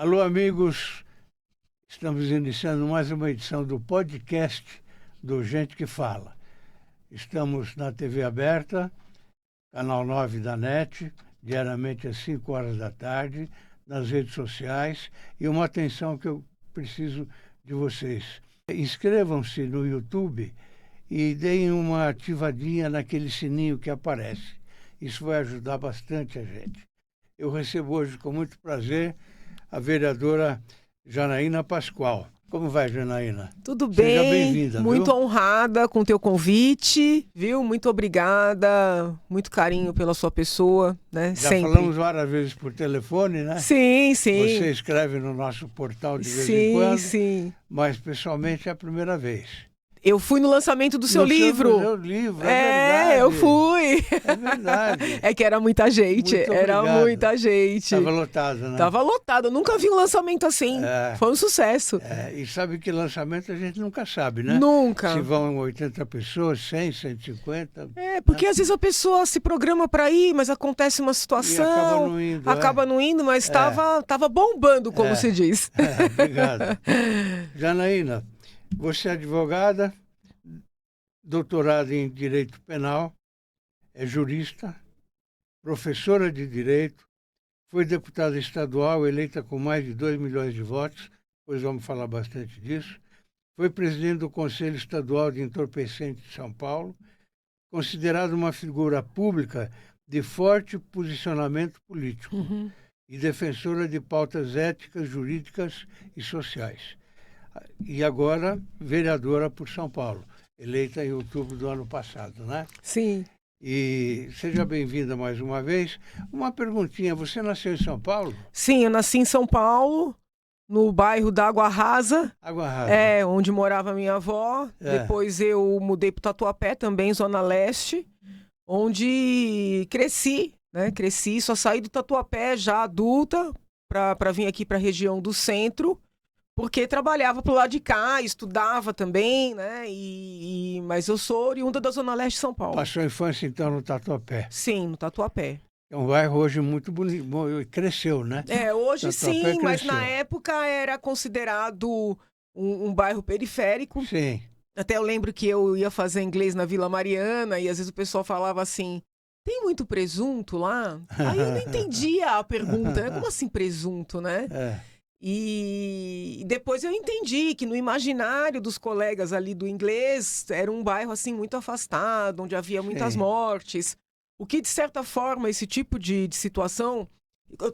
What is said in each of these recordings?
Alô, amigos, estamos iniciando mais uma edição do podcast do Gente que Fala. Estamos na TV aberta, canal 9 da NET, diariamente às 5 horas da tarde, nas redes sociais, e uma atenção que eu preciso de vocês. Inscrevam-se no YouTube e deem uma ativadinha naquele sininho que aparece. Isso vai ajudar bastante a gente. Eu recebo hoje com muito prazer a vereadora Janaína Pascoal. Como vai, Janaína? Tudo bem, Seja bem-vinda, muito viu? honrada com o teu convite, viu? Muito obrigada, muito carinho pela sua pessoa, né? Já Sempre. falamos várias vezes por telefone, né? Sim, sim. Você escreve no nosso portal de vez em quando, Sim. mas pessoalmente é a primeira vez. Eu fui no lançamento do seu livro. Do seu livro, é verdade. Eu fui. É verdade. É que era muita gente, Muito era obrigado. muita gente. Estava lotado, né? Tava lotado, eu nunca vi um lançamento assim. É. Foi um sucesso. E sabe que lançamento a gente nunca sabe, né? Nunca. Se vão 80 pessoas, 100, 150. Porque às vezes a pessoa se programa para ir, mas acontece uma situação. E acaba não indo. Acaba não indo, mas tava bombando, como se diz. Obrigado. Janaína, você é advogada, doutorada em Direito Penal, é jurista, professora de Direito, foi deputada estadual eleita com mais de 2 milhões de votos, depois vamos falar bastante disso, foi presidente do Conselho Estadual de Entorpecentes de São Paulo, considerada uma figura pública de forte posicionamento político e defensora de pautas éticas, jurídicas e sociais. E agora, vereadora por São Paulo, eleita em outubro do ano passado, né? Sim. E seja bem-vinda mais uma vez. Uma perguntinha, você nasceu em São Paulo? Sim, eu nasci em São Paulo, no bairro da Água Rasa. Água Rasa. Onde morava minha avó. Depois eu mudei para o Tatuapé, também, Zona Leste, onde cresci, né? Cresci, só saí do Tatuapé já adulta para vir aqui para a região do centro, porque trabalhava pro lado de cá, estudava também, né? Mas eu sou oriunda da Zona Leste de São Paulo. Passou a infância, então, no Tatuapé. Sim, no Tatuapé. É um bairro hoje muito bonito, cresceu, né? Hoje Tatuapé sim, cresceu. mas na época era considerado um bairro periférico. Sim. Até eu lembro que eu ia fazer inglês na Vila Mariana e às vezes o pessoal falava assim, tem muito presunto lá? Aí eu não entendia a pergunta, né? Como assim presunto, né? E depois eu entendi que no imaginário dos colegas ali do inglês era um bairro assim muito afastado, onde havia muitas mortes. O que, de certa forma, esse tipo de situação...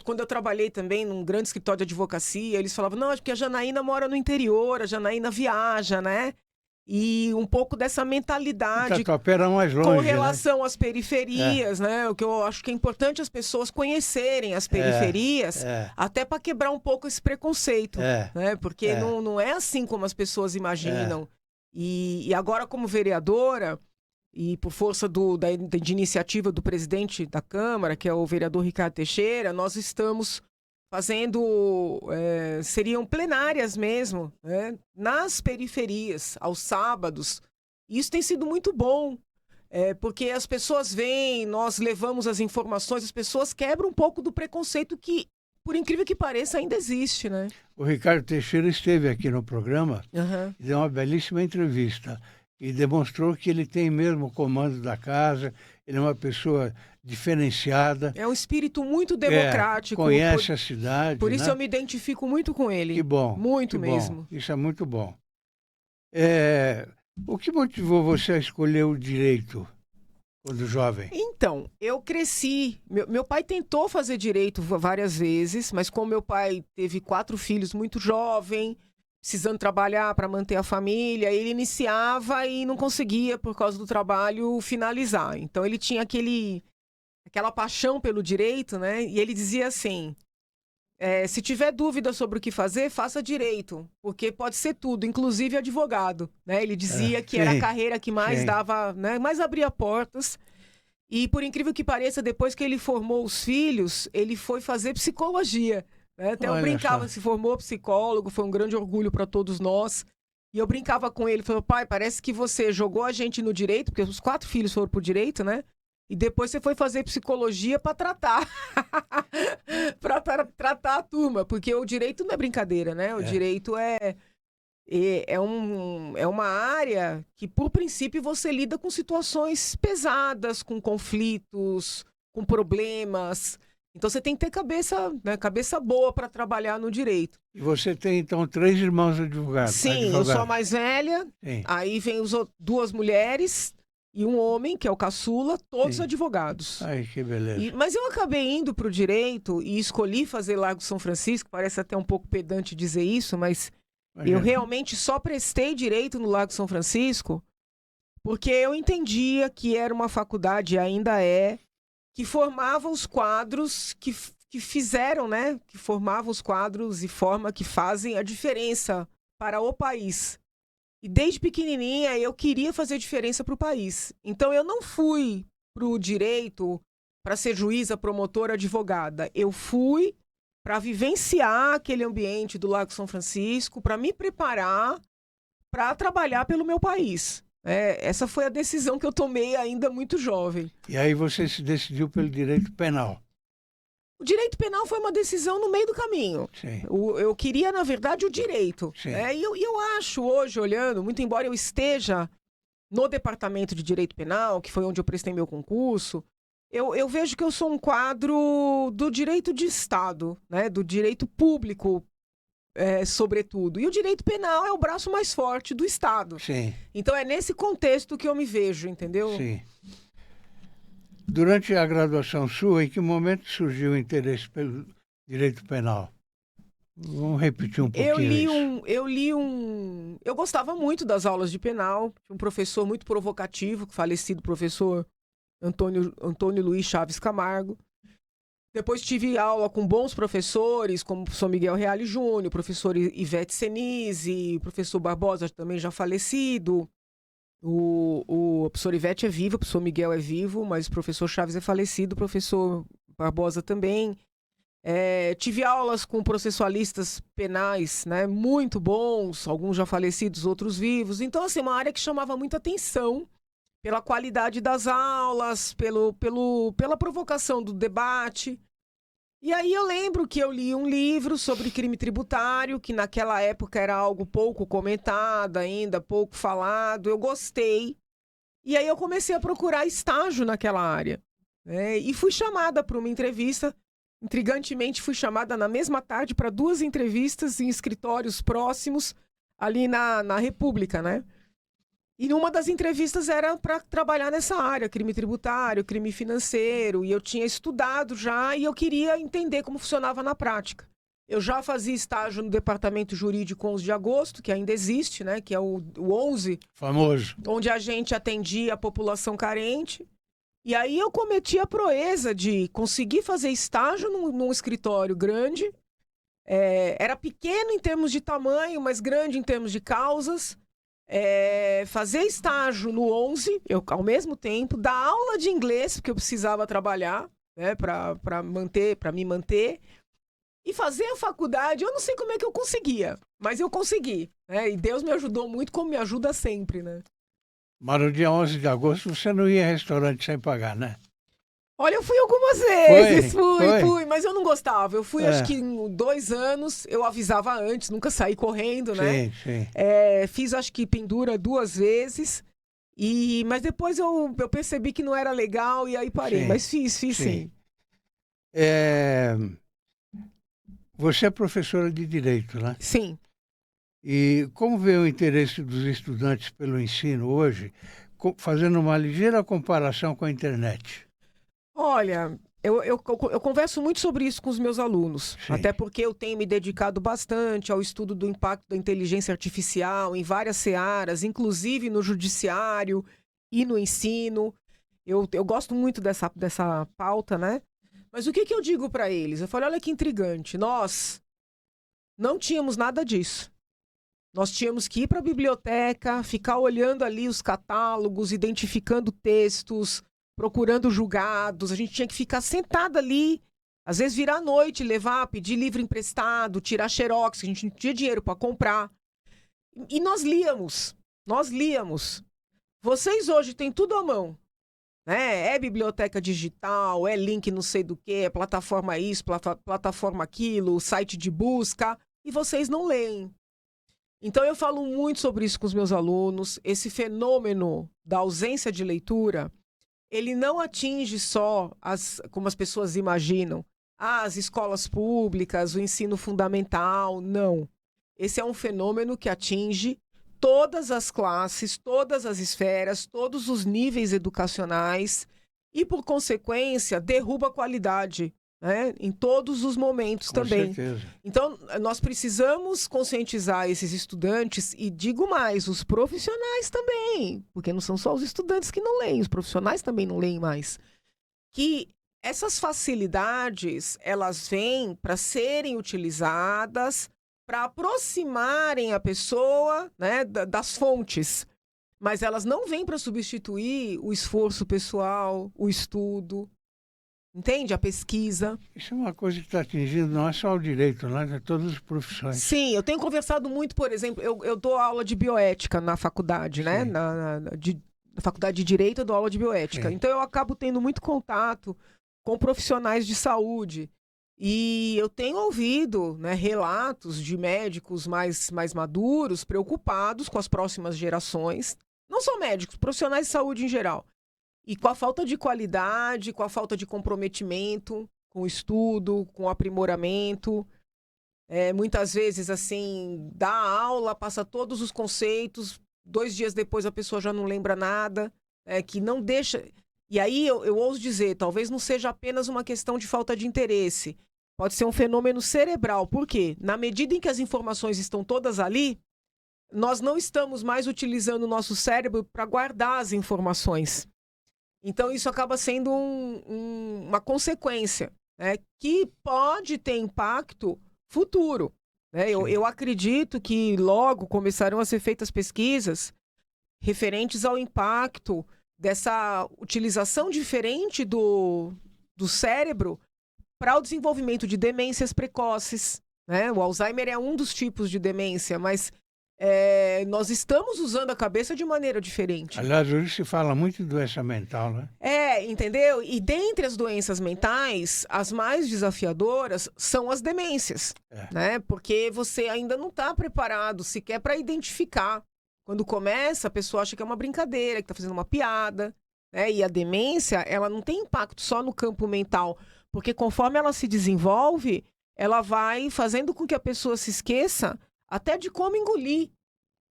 Quando eu trabalhei também num grande escritório de advocacia, eles falavam, não, é porque a Janaína mora no interior, a Janaína viaja, né? E um pouco dessa mentalidade Tatuapé era mais longe, com relação às periferias, né? O que eu acho que é importante as pessoas conhecerem as periferias, até para quebrar um pouco esse preconceito, né? Porque não é assim como as pessoas imaginam. E agora, como vereadora, e por força de iniciativa do presidente da Câmara, que é o vereador Ricardo Teixeira, nós estamos fazendo, seriam plenárias mesmo, né, nas periferias, aos sábados. Isso tem sido muito bom, porque as pessoas vêm, nós levamos as informações, as pessoas quebram um pouco do preconceito que, por incrível que pareça, ainda existe, né? O Ricardo Teixeira esteve aqui no programa e deu uma belíssima entrevista e demonstrou que ele tem mesmo o comando da casa, ele é uma pessoa diferenciada. É um espírito muito democrático. Conhece a cidade. Por isso né? eu me identifico muito com ele. Que bom. Muito que mesmo. Bom. Isso é muito bom. O que motivou você a escolher o direito quando jovem? Então, eu cresci. Meu pai tentou fazer direito várias vezes, mas como meu pai teve 4 filhos muito jovem, precisando trabalhar para manter a família, ele iniciava e não conseguia, por causa do trabalho, finalizar. Então ele tinha aquela paixão pelo direito, né? E ele dizia assim, se tiver dúvida sobre o que fazer, faça direito, porque pode ser tudo, inclusive advogado, né? Ele dizia que era a carreira que mais dava, né? Mais abria portas. E por incrível que pareça, depois que ele formou os filhos, ele foi fazer psicologia. Até eu brincava, se formou psicólogo, foi um grande orgulho para todos nós. E eu brincava com ele, falei, pai, parece que você jogou a gente no direito, porque os 4 filhos foram pro direito, né? E depois você foi fazer psicologia para tratar. Tratar a turma. Porque o direito não é brincadeira, né? O direito é uma área que, por princípio, você lida com situações pesadas, com conflitos, com problemas. Então você tem que ter cabeça boa para trabalhar no direito. E você tem, então, 3 irmãos advogados? Sim, eu sou a mais velha. Sim. Aí vem 2 mulheres e um homem, que é o caçula, todos advogados. Ai, que beleza. Mas eu acabei indo para o direito e escolhi fazer Largo São Francisco. Parece até um pouco pedante dizer isso, mas eu realmente só prestei direito no Largo São Francisco porque eu entendia que era uma faculdade, ainda que formava os quadros que fizeram, né? Que formavam os quadros e forma que fazem a diferença para o país. E desde pequenininha eu queria fazer diferença para o país. Então eu não fui para o direito para ser juíza, promotora, advogada. Eu fui para vivenciar aquele ambiente do Largo São Francisco, para me preparar para trabalhar pelo meu país. Essa foi a decisão que eu tomei ainda muito jovem. E aí você se decidiu pelo direito penal? O direito penal foi uma decisão no meio do caminho. Sim. Eu queria, na verdade, o direito. E eu acho hoje, olhando, muito embora eu esteja no departamento de direito penal, que foi onde eu prestei meu concurso, eu vejo que eu sou um quadro do direito de Estado, né? Do direito público, sobretudo. E o direito penal é o braço mais forte do Estado. Sim. Então é nesse contexto que eu me vejo, entendeu? Sim. Durante a graduação sua, em que momento surgiu o interesse pelo direito penal? Vamos repetir um pouquinho Eu gostava muito das aulas de penal. Tinha um professor muito provocativo, falecido professor Antônio Luiz Chaves Camargo. Depois tive aula com bons professores, como o professor Miguel Reale Júnior, o professor Ivete Senise, o professor Barbosa, também já falecido. O professor Ivete é vivo, o professor Miguel é vivo, mas o professor Chaves é falecido, o professor Barbosa também. Tive aulas com processualistas penais, né, muito bons, alguns já falecidos, outros vivos. Então, assim, uma área que chamava muita atenção pela qualidade das aulas, pela provocação do debate. E aí eu lembro que eu li um livro sobre crime tributário, que naquela época era algo pouco comentado ainda, pouco falado. Eu gostei. E aí eu comecei a procurar estágio naquela área. E fui chamada para uma entrevista. Intrigantemente, fui chamada na mesma tarde para 2 entrevistas em escritórios próximos, ali na República, né? E numa das entrevistas era para trabalhar nessa área, crime tributário, crime financeiro, e eu tinha estudado já e eu queria entender como funcionava na prática. Eu já fazia estágio no Departamento Jurídico 11 de Agosto, que ainda existe, né, que é o 11. Famoso. Onde a gente atendia a população carente. E aí eu cometi a proeza de conseguir fazer estágio num escritório grande. Era pequeno em termos de tamanho, mas grande em termos de causas. Fazer estágio no 11, ao mesmo tempo, dar aula de inglês, porque eu precisava trabalhar, né, para me manter, e fazer a faculdade. Eu não sei como é que eu conseguia, mas eu consegui, né, e Deus me ajudou muito, como me ajuda sempre, né. Mas no dia 11 de agosto você não ia a restaurante sem pagar, né? Olha, eu fui algumas vezes, fui, mas eu não gostava. Eu fui, acho que em 2 anos, eu avisava antes, nunca saí correndo, né? Sim. Fiz, acho que pendura 2 vezes, mas depois eu percebi que não era legal e aí parei. Sim. Mas fiz sim. Você é professora de Direito, né? Sim. E como vê o interesse dos estudantes pelo ensino hoje, fazendo uma ligeira comparação com a internet? Olha, eu converso muito sobre isso com os meus alunos, sim, até porque eu tenho me dedicado bastante ao estudo do impacto da inteligência artificial em várias searas, inclusive no judiciário e no ensino. Eu gosto muito dessa pauta, né? Mas o que eu digo para eles? Eu falo, olha que intrigante, nós não tínhamos nada disso. Nós tínhamos que ir para a biblioteca, ficar olhando ali os catálogos, identificando textos, procurando julgados. A gente tinha que ficar sentado ali, às vezes virar à noite, pedir livro emprestado, tirar xerox, a gente não tinha dinheiro para comprar. E nós líamos. Vocês hoje têm tudo à mão, né? É biblioteca digital, é link não sei do que, é plataforma isso, plataforma aquilo, site de busca, e vocês não leem. Então eu falo muito sobre isso com os meus alunos. Esse fenômeno da ausência de leitura, ele não atinge só, como as pessoas imaginam, as escolas públicas, o ensino fundamental, não. Esse é um fenômeno que atinge todas as classes, todas as esferas, todos os níveis educacionais e, por consequência, derruba a qualidade, né? Em todos os momentos também. Com certeza. Então, nós precisamos conscientizar esses estudantes e, digo mais, os profissionais também, porque não são só os estudantes que não leem, os profissionais também não leem mais, que essas facilidades, elas vêm para serem utilizadas, para aproximarem a pessoa, né, das fontes, mas elas não vêm para substituir o esforço pessoal, o estudo, entende? A pesquisa. Isso é uma coisa que está atingindo não é só o direito, né? É todas as profissões. Sim, eu tenho conversado muito, por exemplo, eu dou aula de bioética na faculdade, né? Sim. Na faculdade de Direito eu dou aula de bioética. Sim. Então eu acabo tendo muito contato com profissionais de saúde. E eu tenho ouvido, né, relatos de médicos mais maduros, preocupados com as próximas gerações. Não só médicos, profissionais de saúde em geral. E com a falta de qualidade, com a falta de comprometimento, com o estudo, com o aprimoramento. Muitas vezes, assim, dá aula, passa todos os conceitos, 2 dias depois a pessoa já não lembra nada, que não deixa... E aí eu ouso dizer, talvez não seja apenas uma questão de falta de interesse, pode ser um fenômeno cerebral. Por quê? Na medida em que as informações estão todas ali, nós não estamos mais utilizando o nosso cérebro para guardar as informações. Então isso acaba sendo uma consequência, né, que pode ter impacto futuro. Né? Eu acredito que logo começarão a ser feitas pesquisas referentes ao impacto dessa utilização diferente do cérebro para o desenvolvimento de demências precoces. Né? O Alzheimer é um dos tipos de demência, mas nós estamos usando a cabeça de maneira diferente. Aliás, hoje se fala muito de doença mental, né? Entendeu? E dentre as doenças mentais, as mais desafiadoras são as demências, né? Porque você ainda não está preparado sequer para identificar. Quando começa, a pessoa acha que é uma brincadeira, que está fazendo uma piada, né? E a demência, ela não tem impacto só no campo mental, porque conforme ela se desenvolve, ela vai fazendo com que a pessoa se esqueça até de como engolir.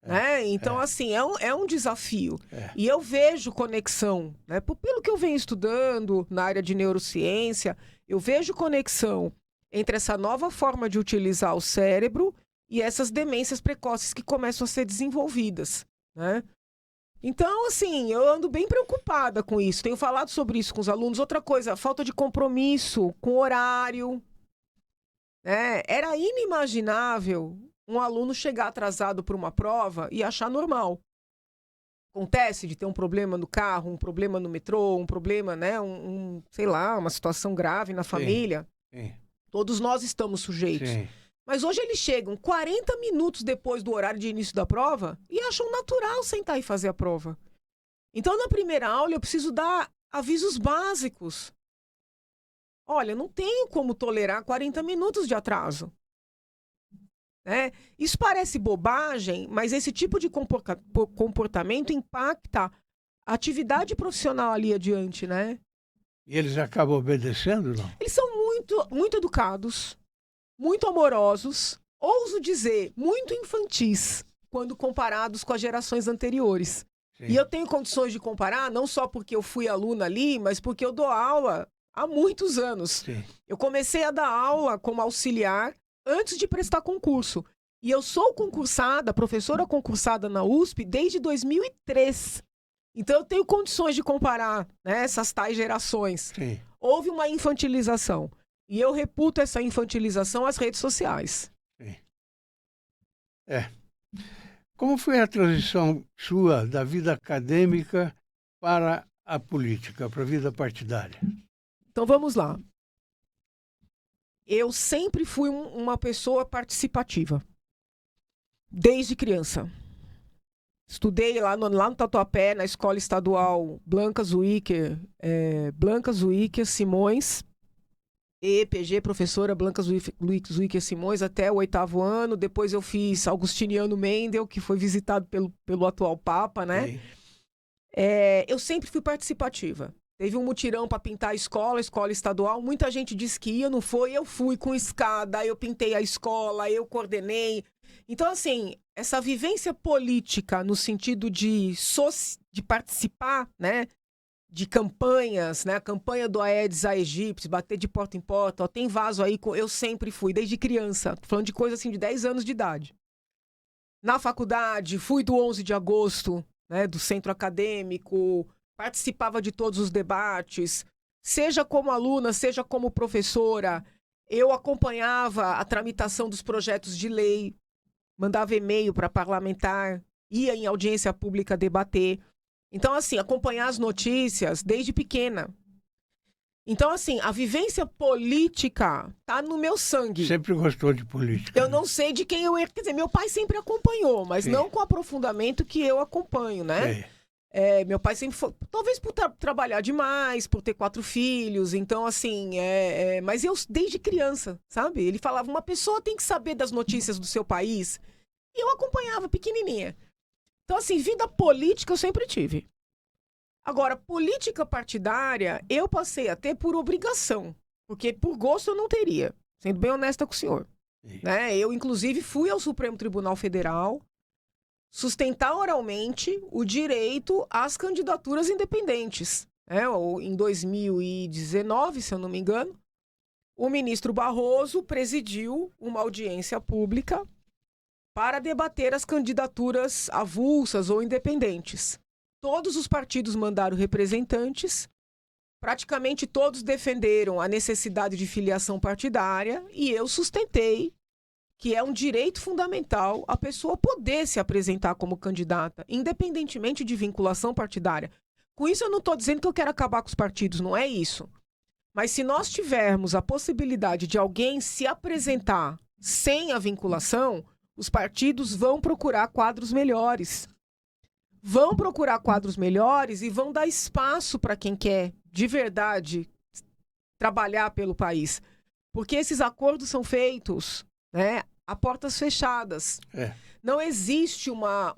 Né? Então, assim, é um desafio. E eu vejo conexão, né? Pelo que eu venho estudando na área de neurociência, eu vejo conexão entre essa nova forma de utilizar o cérebro e essas demências precoces que começam a ser desenvolvidas. Né? Então, assim, eu ando bem preocupada com isso. Tenho falado sobre isso com os alunos. Outra coisa, falta de compromisso com o horário. Né? Era inimaginável um aluno chegar atrasado para uma prova e achar normal. Acontece de ter um problema no carro, um problema no metrô, um problema, né, sei lá, uma situação grave na família. Sim. Todos nós estamos sujeitos. Sim. Mas hoje eles chegam 40 minutos depois do horário de início da prova e acham natural sentar e fazer a prova. Então, na primeira aula, eu preciso dar avisos básicos. Olha, não tenho como tolerar 40 minutos de atraso. Isso parece bobagem, mas esse tipo de comportamento impacta a atividade profissional ali adiante, né? E eles acabam obedecendo, não? Eles são muito educados, muito amorosos, ouso dizer, muito infantis, quando comparados com as gerações anteriores. Sim. E eu tenho condições de comparar, não só porque eu fui aluna ali, mas porque eu dou aula há muitos anos. Sim. Eu comecei a dar aula como auxiliar antes de prestar concurso. E eu sou concursada, professora concursada na USP desde 2003. Então eu tenho condições de comparar, né, essas tais gerações. Sim. Houve uma infantilização. E eu reputo essa infantilização às redes sociais. Sim. Como foi a transição sua da vida acadêmica para a política, para a vida partidária? Então vamos lá. Eu sempre fui uma pessoa participativa. Desde criança. Estudei lá no Tatuapé, na Escola Estadual Blanca Zuíker Simões, EPG, professora Blanca Zuíker Simões, até o 8º ano. Depois eu fiz Augustiniano Mendel, que foi visitado pelo atual Papa, né? Eu sempre fui participativa. Teve um mutirão para pintar a escola estadual. Muita gente disse que ia, não foi. Eu fui com escada, eu pintei a escola, eu coordenei. Então, assim, essa vivência política no sentido de participar, né? De campanhas, né? A campanha do Aedes aegypti, bater de porta em porta. Ó, tem vaso aí, eu sempre fui, desde criança. Tô falando de coisa assim de 10 anos de idade. Na faculdade, fui do 11 de agosto, né? Do centro acadêmico. Participava de todos os debates, seja como aluna, seja como professora. Eu acompanhava a tramitação dos projetos de lei, mandava e-mail para parlamentar, ia em audiência pública debater. Então, assim, acompanhar as notícias desde pequena. Então, assim, a vivência política tá no meu sangue. Sempre gostou de política. Eu não sei de quem eu... Quer dizer, meu pai sempre acompanhou, mas não com o aprofundamento que eu acompanho, né? Meu pai sempre foi, talvez por trabalhar demais, por ter 4 filhos, então assim, mas eu desde criança, sabe? Ele falava, uma pessoa tem que saber das notícias do seu país, e eu acompanhava pequenininha. Então assim, vida política eu sempre tive. Agora, política partidária, eu passei a ter por obrigação, porque por gosto eu não teria, sendo bem honesta com o senhor. Né? Eu, inclusive, fui ao Supremo Tribunal Federal sustentar oralmente o direito às candidaturas independentes. Em 2019, se eu não me engano, o ministro Barroso presidiu uma audiência pública para debater as candidaturas avulsas ou independentes. Todos os partidos mandaram representantes, praticamente todos defenderam a necessidade de filiação partidária e eu sustentei que é um direito fundamental a pessoa poder se apresentar como candidata, independentemente de vinculação partidária. Com isso, eu não estou dizendo que eu quero acabar com os partidos, não é isso. Mas se nós tivermos a possibilidade de alguém se apresentar sem a vinculação, os partidos vão procurar quadros melhores. Vão procurar quadros melhores e vão dar espaço para quem quer, de verdade, trabalhar pelo país. Porque esses acordos são feitos, né, a portas fechadas. Não existe uma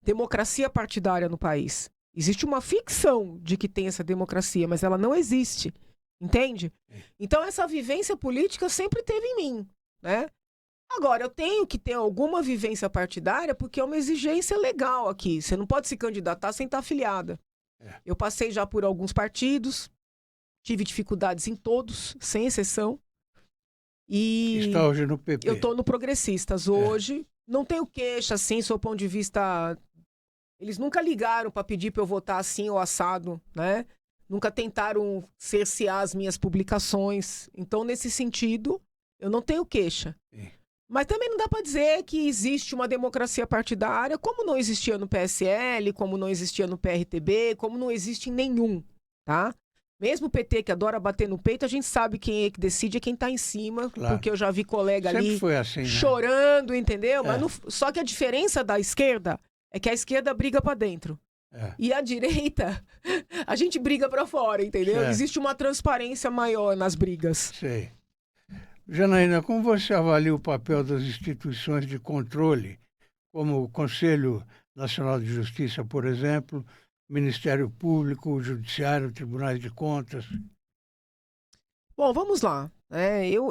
democracia partidária no país. Existe uma ficção de que tem essa democracia, mas ela não existe. Entende? Então, essa vivência política sempre teve em mim, né? Agora, eu tenho que ter alguma vivência partidária porque é uma exigência legal aqui. Você não pode se candidatar sem estar afiliada. Eu passei já por alguns partidos, tive dificuldades em todos, sem exceção. E está hoje no PP. Eu estou no Progressistas hoje. Não tenho queixa, assim, sob o ponto de vista... Eles nunca ligaram para pedir para eu votar assim ou assado, né? Nunca tentaram cercear as minhas publicações. Então, nesse sentido, eu não tenho queixa. Mas também não dá para dizer que existe uma democracia partidária, como não existia no PSL, como não existia no PRTB, como não existe em nenhum, tá? Mesmo o PT, que adora bater no peito, a gente sabe quem é que decide, é quem tá em cima, porque eu já vi colega Sempre ali foi assim, né? chorando, entendeu? Mas só que a diferença da esquerda é que a esquerda briga para dentro. E a direita, a gente briga para fora, entendeu? Existe uma transparência maior nas brigas. Sei. Janaína, como você avalia o papel das instituições de controle, como o Conselho Nacional de Justiça, por exemplo, Ministério Público, o Judiciário, Tribunais de Contas? Bom, vamos lá.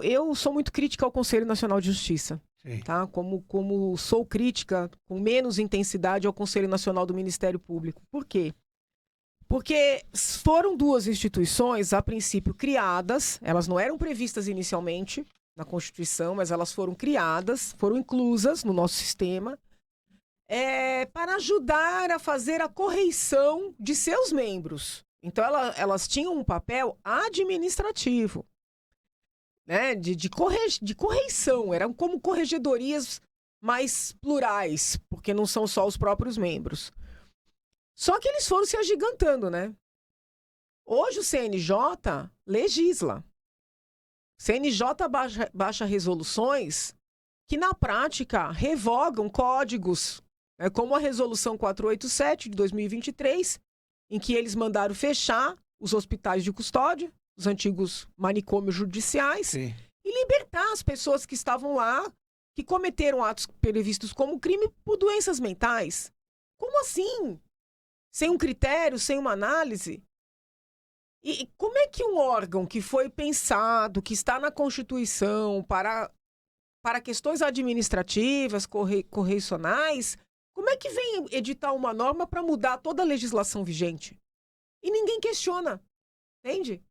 Eu sou muito crítica ao Conselho Nacional de Justiça. Tá? Como sou crítica, com menos intensidade, ao Conselho Nacional do Ministério Público. Por quê? Porque foram 2 instituições, a princípio, criadas, elas não eram previstas inicialmente na Constituição, mas elas foram criadas, foram inclusas no nosso sistema, para ajudar a fazer a correição de seus membros. Então, elas tinham um papel administrativo, né, de correição, eram como corregedorias mais plurais, porque não são só os próprios membros. Só que eles foram se agigantando, né? Hoje o CNJ legisla. O CNJ baixa resoluções que, na prática, revogam códigos Como a Resolução 487 de 2023, em que eles mandaram fechar os hospitais de custódia, os antigos manicômios judiciais, Sim. e libertar as pessoas que estavam lá, que cometeram atos previstos como crime por doenças mentais. Como assim? Sem um critério, sem uma análise? E como é que um órgão que foi pensado, que está na Constituição para questões administrativas, correcionais, como é que vem editar uma norma para mudar toda a legislação vigente? E ninguém questiona, entende?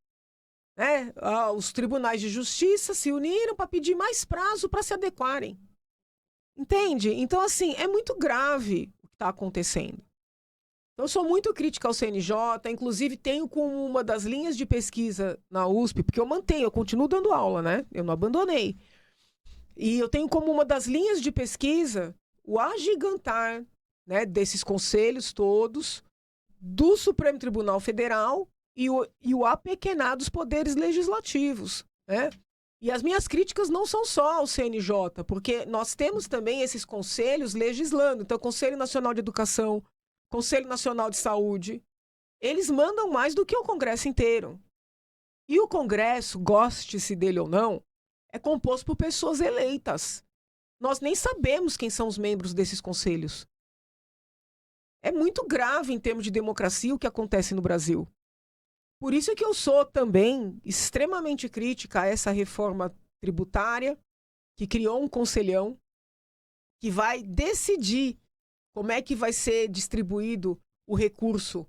Os tribunais de justiça se uniram para pedir mais prazo para se adequarem. Entende? Então, assim, é muito grave o que está acontecendo. Então, eu sou muito crítica ao CNJ, inclusive tenho como uma das linhas de pesquisa na USP, porque eu continuo dando aula, né? Eu não abandonei. E eu tenho como uma das linhas de pesquisa o agigantar, né, desses conselhos todos, do Supremo Tribunal Federal e o apequenar dos poderes legislativos, né? E as minhas críticas não são só ao CNJ, porque nós temos também esses conselhos legislando. Então, Conselho Nacional de Educação, Conselho Nacional de Saúde, eles mandam mais do que o Congresso inteiro. E o Congresso, goste-se dele ou não, é composto por pessoas eleitas. Nós nem sabemos quem são os membros desses conselhos. É muito grave em termos de democracia o que acontece no Brasil. Por isso é que eu sou também extremamente crítica a essa reforma tributária, que criou um conselhão que vai decidir como é que vai ser distribuído o recurso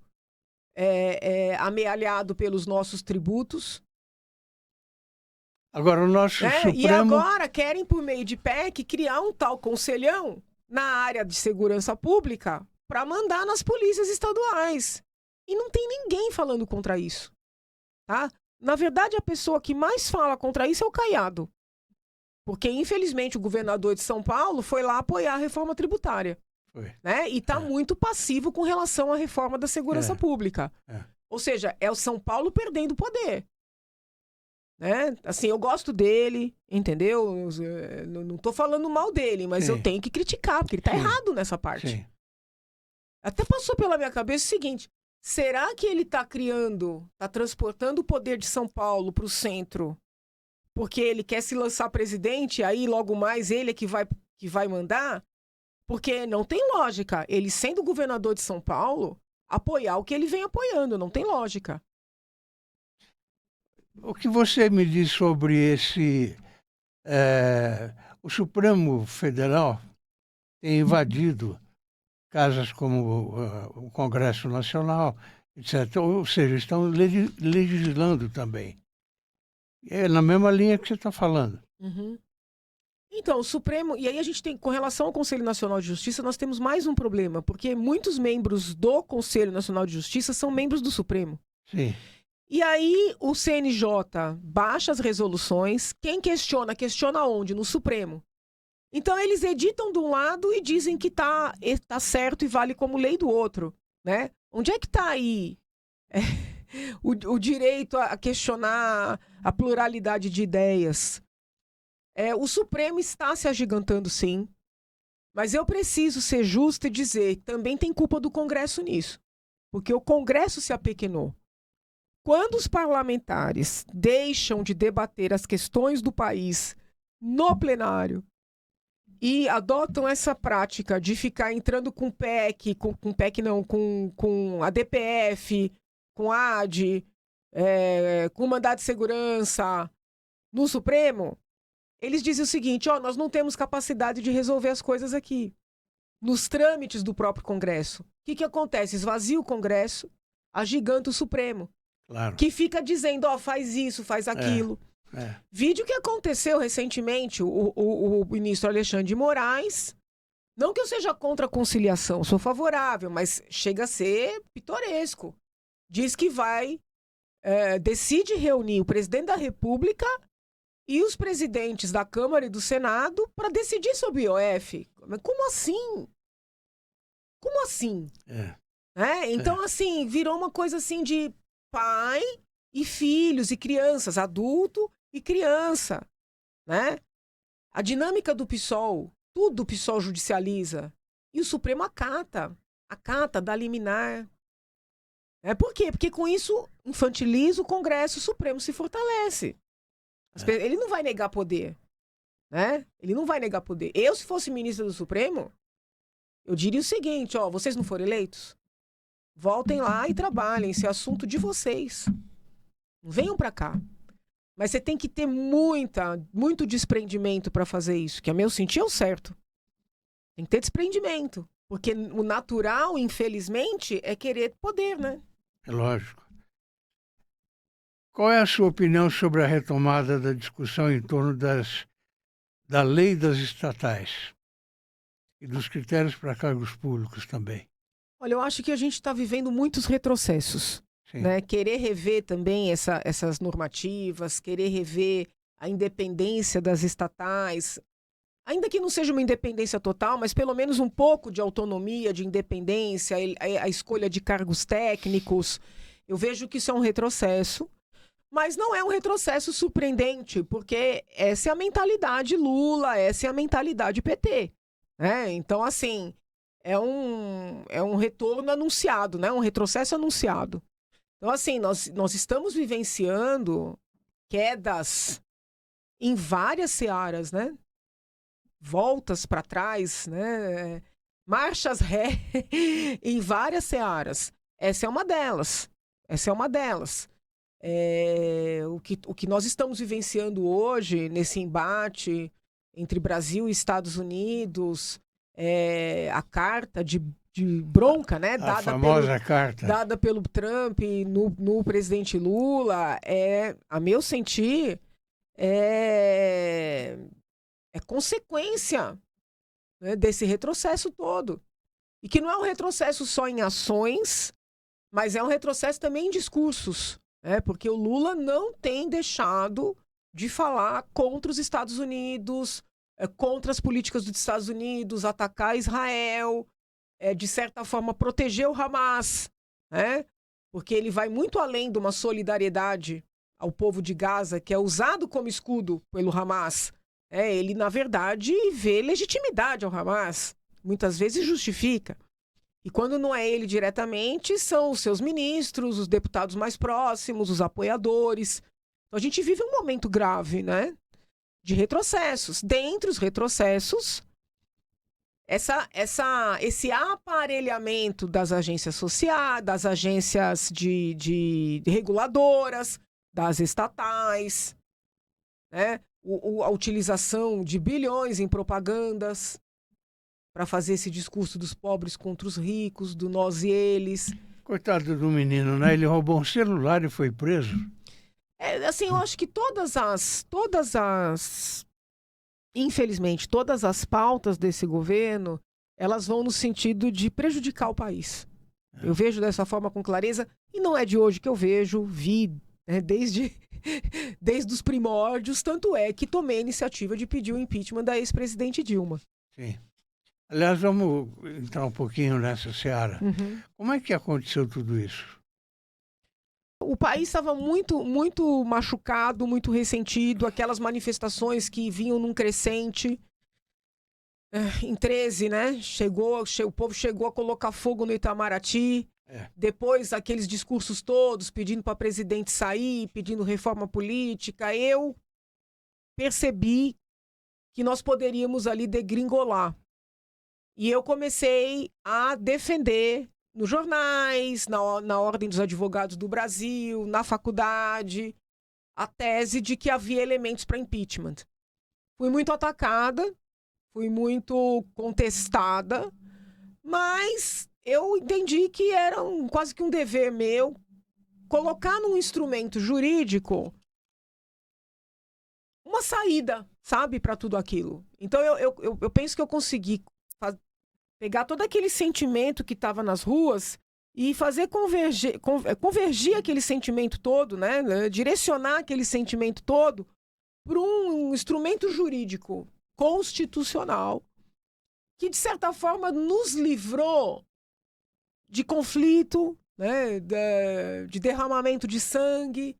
amealhado pelos nossos tributos. Agora, o nosso Supremo... E agora querem, por meio de PEC, criar um tal conselhão na área de segurança pública para mandar nas polícias estaduais. E não tem ninguém falando contra isso. Tá? Na verdade, a pessoa que mais fala contra isso é o Caiado. Porque, infelizmente, o governador de São Paulo foi lá apoiar a reforma tributária. Foi. Né? E está muito passivo com relação à reforma da segurança pública. Ou seja, é o São Paulo perdendo poder. Né? Assim, eu gosto dele, entendeu? Não estou falando mal dele, mas eu tenho que criticar, porque ele está errado nessa parte. Sim. Até passou pela minha cabeça o seguinte: será que ele está transportando o poder de São Paulo para o centro, porque ele quer se lançar presidente, aí logo mais ele é que vai mandar? Porque não tem lógica ele, sendo governador de São Paulo, apoiar o que ele vem apoiando, não tem lógica. O que você me diz sobre esse... o Supremo Federal tem invadido casas como o Congresso Nacional, etc. Ou seja, estão legislando também. É na mesma linha que você está falando. Uhum. Então, o Supremo... E aí a gente tem, com relação ao Conselho Nacional de Justiça, nós temos mais um problema, porque muitos membros do Conselho Nacional de Justiça são membros do Supremo. Sim. E aí o CNJ baixa as resoluções, quem questiona onde? No Supremo. Então eles editam de um lado e dizem que tá certo e vale como lei do outro, né? Onde é que está aí o direito a questionar a pluralidade de ideias? O Supremo está se agigantando, sim, mas eu preciso ser justo e dizer que também tem culpa do Congresso nisso, porque o Congresso se apequenou. Quando os parlamentares deixam de debater as questões do país no plenário e adotam essa prática de ficar entrando com PEC, com a DPF, com AD, com mandado de segurança no Supremo, eles dizem o seguinte: nós não temos capacidade de resolver as coisas aqui, nos trâmites do próprio Congresso. O que acontece? Esvazia o Congresso, agiganta o Supremo. Claro. Que fica dizendo, faz isso, faz aquilo. Vídeo que aconteceu recentemente, o ministro Alexandre de Moraes, não que eu seja contra a conciliação, sou favorável, mas chega a ser pitoresco. Diz que decide reunir o presidente da República e os presidentes da Câmara e do Senado para decidir sobre o IOF. Como assim? Como assim? Então, assim, virou uma coisa assim de pai e filhos e crianças, adulto e criança, né? A dinâmica do PSOL, tudo o PSOL judicializa. E o Supremo acata, dá liminar. Por quê? Porque com isso infantiliza o Congresso, o Supremo se fortalece. Ele não vai negar poder. Né? Ele não vai negar poder. Eu, se fosse ministro do Supremo, eu diria o seguinte, ó, vocês não foram eleitos? Voltem lá e trabalhem, esse é assunto de vocês. Não venham pra cá. Mas você tem que ter muito desprendimento para fazer isso, que a meu sentir é o certo. Tem que ter desprendimento. Porque o natural, infelizmente, é querer poder, né? É lógico. Qual é a sua opinião sobre a retomada da discussão em torno da lei das estatais e dos critérios para cargos públicos também? Olha, eu acho que a gente está vivendo muitos retrocessos. Né? Querer rever também essas normativas, querer rever a independência das estatais, ainda que não seja uma independência total, mas pelo menos um pouco de autonomia, de independência, a escolha de cargos técnicos. Eu vejo que isso é um retrocesso, mas não é um retrocesso surpreendente, porque essa é a mentalidade Lula, essa é a mentalidade PT. Né? Então, assim, é um retorno anunciado, né? Um retrocesso anunciado. Então, assim, nós estamos vivenciando quedas em várias searas, né? Voltas para trás, né? Marchas ré em várias searas. Essa é uma delas. O que nós estamos vivenciando hoje, nesse embate entre Brasil e Estados Unidos, a carta de bronca, né? A famosa carta. Dada pelo Trump no presidente Lula, a meu sentir, é consequência, né, desse retrocesso todo. E que não é um retrocesso só em ações, mas é um retrocesso também em discursos. Né? Porque o Lula não tem deixado de falar contra os Estados Unidos, contra as políticas dos Estados Unidos, atacar Israel, de certa forma, proteger o Hamas, né? Porque ele vai muito além de uma solidariedade ao povo de Gaza, que é usado como escudo pelo Hamas. Ele, na verdade, vê legitimidade ao Hamas, muitas vezes justifica. E quando não é ele diretamente, são os seus ministros, os deputados mais próximos, os apoiadores. Então a gente vive um momento grave, né? De retrocessos. Dentre os retrocessos, esse aparelhamento das agências sociais, das agências de reguladoras, das estatais, né? A utilização de bilhões em propagandas para fazer esse discurso dos pobres contra os ricos, do nós e eles. Coitado do menino, né? Ele roubou um celular e foi preso. Assim, eu acho que infelizmente, todas as pautas desse governo, elas vão no sentido de prejudicar o país. Eu vejo dessa forma com clareza, e não é de hoje que eu vi, né, desde os primórdios, tanto é que tomei a iniciativa de pedir o impeachment da ex-presidente Dilma. Sim. Aliás, vamos entrar um pouquinho nessa seara. Uhum. Como é que aconteceu tudo isso? O país estava muito, muito machucado, muito ressentido, aquelas manifestações que vinham num crescente. Em 13, né? O povo chegou a colocar fogo no Itamaraty. Depois, aqueles discursos todos, pedindo para o presidente sair, pedindo reforma política. Eu percebi que nós poderíamos ali degringolar. E eu comecei a defender nos jornais, na Ordem dos Advogados do Brasil, na faculdade, a tese de que havia elementos para impeachment. Fui muito atacada, fui muito contestada, mas eu entendi que era quase que um dever meu colocar num instrumento jurídico uma saída, sabe, para tudo aquilo. Então eu penso que eu consegui pegar todo aquele sentimento que estava nas ruas e fazer convergir aquele sentimento todo, né? Direcionar aquele sentimento todo para um instrumento jurídico constitucional que, de certa forma, nos livrou de conflito, né? De derramamento de sangue.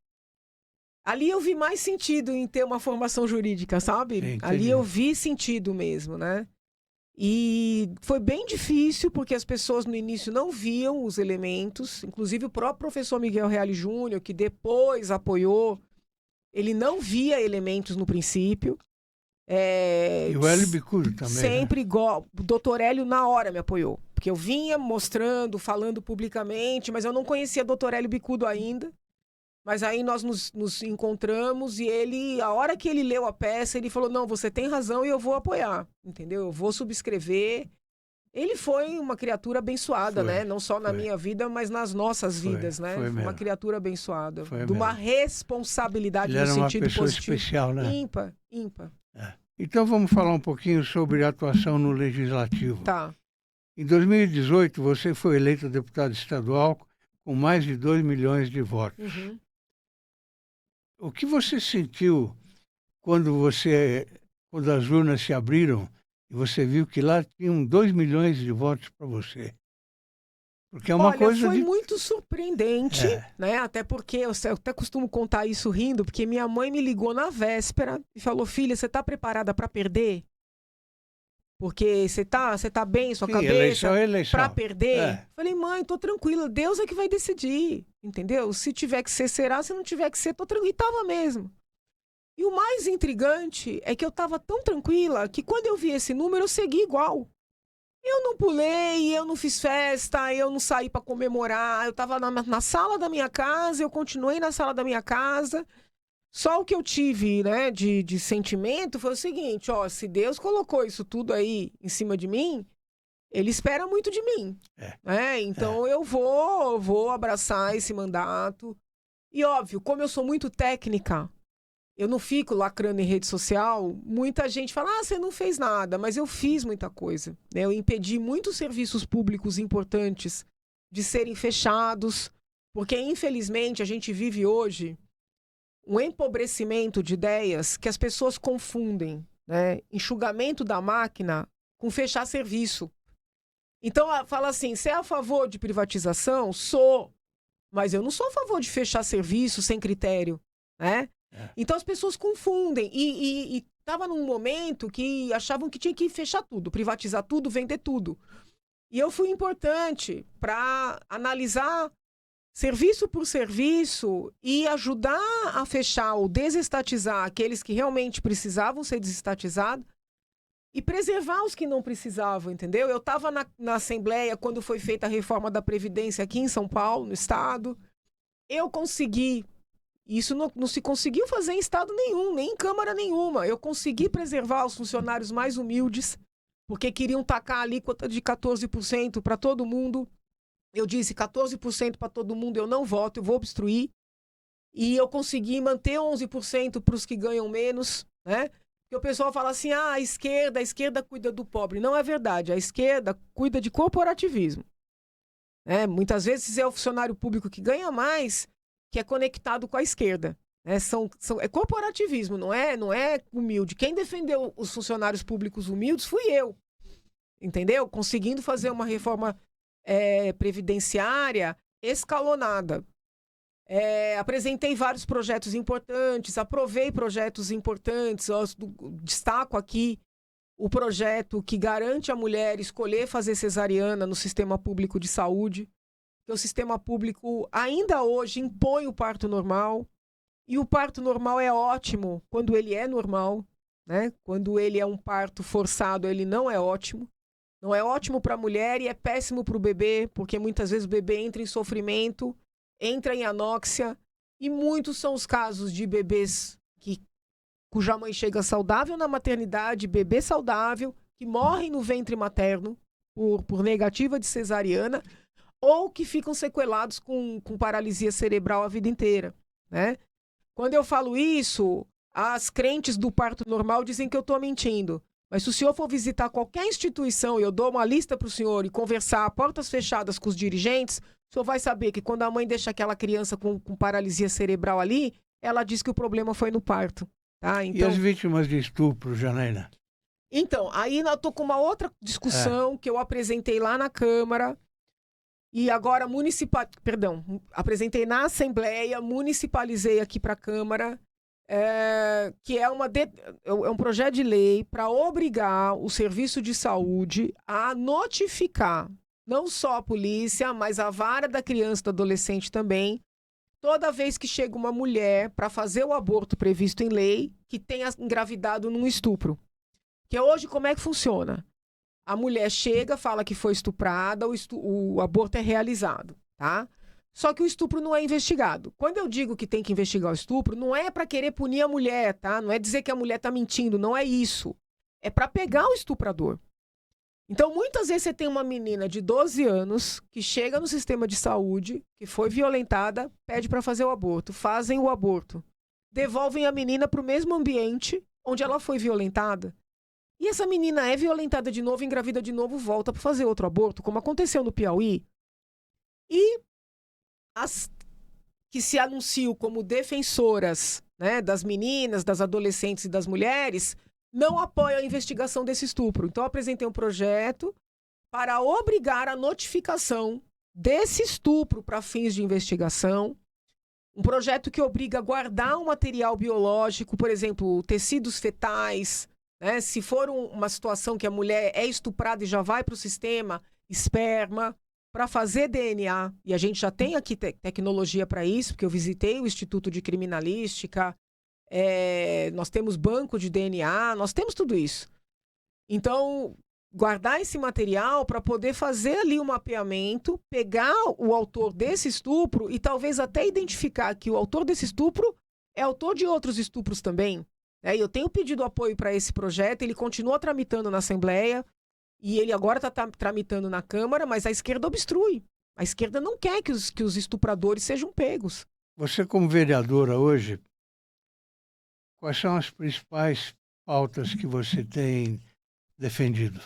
Ali eu vi mais sentido em ter uma formação jurídica, sabe? Sim, ali eu vi sentido mesmo, né? E foi bem difícil, porque as pessoas no início não viam os elementos. Inclusive o próprio professor Miguel Reale Júnior, que depois apoiou, ele não via elementos no princípio. E o Hélio Bicudo também, sempre igual. O doutor Hélio na hora me apoiou. Porque eu vinha mostrando, falando publicamente, mas eu não conhecia o doutor Hélio Bicudo ainda. Mas aí nós nos encontramos e ele, a hora que ele leu a peça, ele falou, não, você tem razão e eu vou apoiar, entendeu? Eu vou subscrever. Ele foi uma criatura abençoada, né? Não só na minha vida, mas nas nossas vidas, né? Foi uma criatura abençoada. De uma responsabilidade no sentido positivo. Ele era uma pessoa especial, né? Ímpar. Então vamos falar um pouquinho sobre a atuação no Legislativo. Tá. Em 2018, você foi eleito deputado estadual com mais de 2 milhões de votos. Uhum. O que você sentiu quando as urnas se abriram e você viu que lá tinham 2 milhões de votos para você? Porque é uma coisa foi muito surpreendente, né? Até porque eu até costumo contar isso rindo, porque minha mãe me ligou na véspera e falou, filha, você está preparada para perder? Porque você tá bem, sua cabeça, para perder? Falei, mãe, tô tranquila, Deus é que vai decidir, entendeu? Se tiver que ser, será, se não tiver que ser, tô tranquila. E tava mesmo. E o mais intrigante é que eu tava tão tranquila que quando eu vi esse número, eu segui igual. Eu não pulei, eu não fiz festa, eu não saí para comemorar, eu tava na sala da minha casa, eu continuei na sala da minha casa. Só o que eu tive, né, de sentimento foi o seguinte, ó, se Deus colocou isso tudo aí em cima de mim, Ele espera muito de mim. Então eu vou abraçar esse mandato. E óbvio, como eu sou muito técnica, eu não fico lacrando em rede social, muita gente fala, você não fez nada, mas eu fiz muita coisa. Né? Eu impedi muitos serviços públicos importantes de serem fechados, porque infelizmente a gente vive hoje um empobrecimento de ideias que as pessoas confundem, né? Enxugamento da máquina com fechar serviço. Então, fala assim, você é a favor de privatização? Sou, mas eu não sou a favor de fechar serviço sem critério, né? Então as pessoas confundem e estava num momento que achavam que tinha que fechar tudo, privatizar tudo, vender tudo. E eu fui importante para analisar serviço por serviço e ajudar a fechar ou desestatizar aqueles que realmente precisavam ser desestatizados e preservar os que não precisavam, entendeu? Eu estava na Assembleia quando foi feita a reforma da Previdência aqui em São Paulo, no Estado. Eu consegui, isso não se conseguiu fazer em Estado nenhum, nem em Câmara nenhuma. Eu consegui preservar os funcionários mais humildes, porque queriam tacar a alíquota de 14% para todo mundo. Eu disse 14% para todo mundo, eu não voto, eu vou obstruir. E eu consegui manter 11% para os que ganham menos, né? Porque o pessoal fala assim, a esquerda cuida do pobre. Não é verdade, a esquerda cuida de corporativismo. Muitas vezes é o funcionário público que ganha mais, que é conectado com a esquerda. É corporativismo, não é humilde. Quem defendeu os funcionários públicos humildes fui eu, entendeu? Conseguindo fazer uma reforma previdenciária escalonada. Apresentei vários projetos importantes, aprovei projetos importantes. Destaco aqui o projeto que garante a mulher escolher fazer cesariana no sistema público de saúde. Porque o sistema público ainda hoje impõe o parto normal. E o parto normal é ótimo quando ele é normal, né? Quando ele é um parto forçado, ele não é ótimo. Não é ótimo para a mulher e é péssimo para o bebê, porque muitas vezes o bebê entra em sofrimento, entra em anóxia, e muitos são os casos de bebês cuja mãe chega saudável na maternidade, bebê saudável, que morrem no ventre materno por negativa de cesariana, ou que ficam sequelados com paralisia cerebral a vida inteira, né? Quando eu falo isso, as crentes do parto normal dizem que eu estou mentindo. Mas se o senhor for visitar qualquer instituição e eu dou uma lista para o senhor e conversar a portas fechadas com os dirigentes, o senhor vai saber que quando a mãe deixa aquela criança com paralisia cerebral ali, ela diz que o problema foi no parto. Tá? Então, e as vítimas de estupro, Janaína? Então, aí eu estou com uma outra discussão que eu apresentei lá na Câmara e agora apresentei na Assembleia, municipalizei aqui para a Câmara. que é um projeto de lei para obrigar o serviço de saúde a notificar não só a polícia, mas a vara da criança e do adolescente também, toda vez que chega uma mulher para fazer o aborto previsto em lei que tenha engravidado num estupro. Porque hoje como é que funciona? A mulher chega, fala que foi estuprada, o aborto é realizado, tá? Só que o estupro não é investigado. Quando eu digo que tem que investigar o estupro, não é para querer punir a mulher, tá? Não é dizer que a mulher tá mentindo, não é isso. É para pegar o estuprador. Então, muitas vezes você tem uma menina de 12 anos que chega no sistema de saúde, que foi violentada, pede para fazer o aborto, fazem o aborto, devolvem a menina para o mesmo ambiente onde ela foi violentada. E essa menina é violentada de novo, engravida de novo, volta para fazer outro aborto, como aconteceu no Piauí. E as que se anunciam como defensoras, né, das meninas, das adolescentes e das mulheres, não apoiam a investigação desse estupro. Então, eu apresentei um projeto para obrigar a notificação desse estupro para fins de investigação. Um projeto que obriga a guardar um material biológico, por exemplo, tecidos fetais, né? Se for uma situação que a mulher é estuprada e já vai para o sistema, esperma, para fazer DNA. E a gente já tem aqui tecnologia para isso, porque eu visitei o Instituto de Criminalística, nós temos banco de DNA, nós temos tudo isso. Então, guardar esse material para poder fazer ali um mapeamento, pegar o autor desse estupro e talvez até identificar que o autor desse estupro é autor de outros estupros também. Eu tenho pedido apoio para esse projeto, ele continua tramitando na Assembleia e ele agora está tramitando na Câmara, mas a esquerda obstrui. A esquerda não quer que os estupradores sejam pegos. Você, como vereadora hoje, quais são as principais pautas que você tem defendido?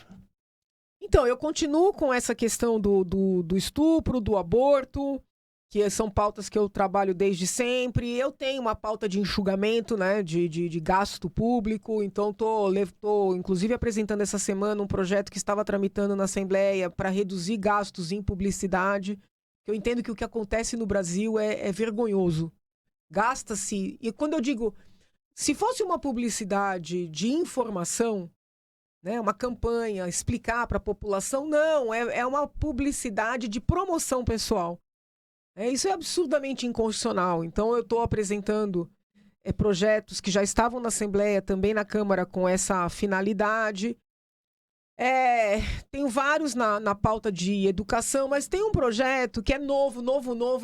Então, eu continuo com essa questão do estupro, do aborto, que são pautas que eu trabalho desde sempre. Eu tenho uma pauta de enxugamento, né, de gasto público, então estou inclusive apresentando essa semana um projeto que estava tramitando na Assembleia para reduzir gastos em publicidade. Eu entendo que o que acontece no Brasil é vergonhoso. Gasta-se, e quando eu digo, se fosse uma publicidade de informação, né, uma campanha, explicar para a população, não, é uma publicidade de promoção pessoal. Isso é absurdamente inconstitucional. Então, eu estou apresentando projetos que já estavam na Assembleia, também na Câmara, com essa finalidade. Tenho vários na pauta de educação, mas tem um projeto que é novo,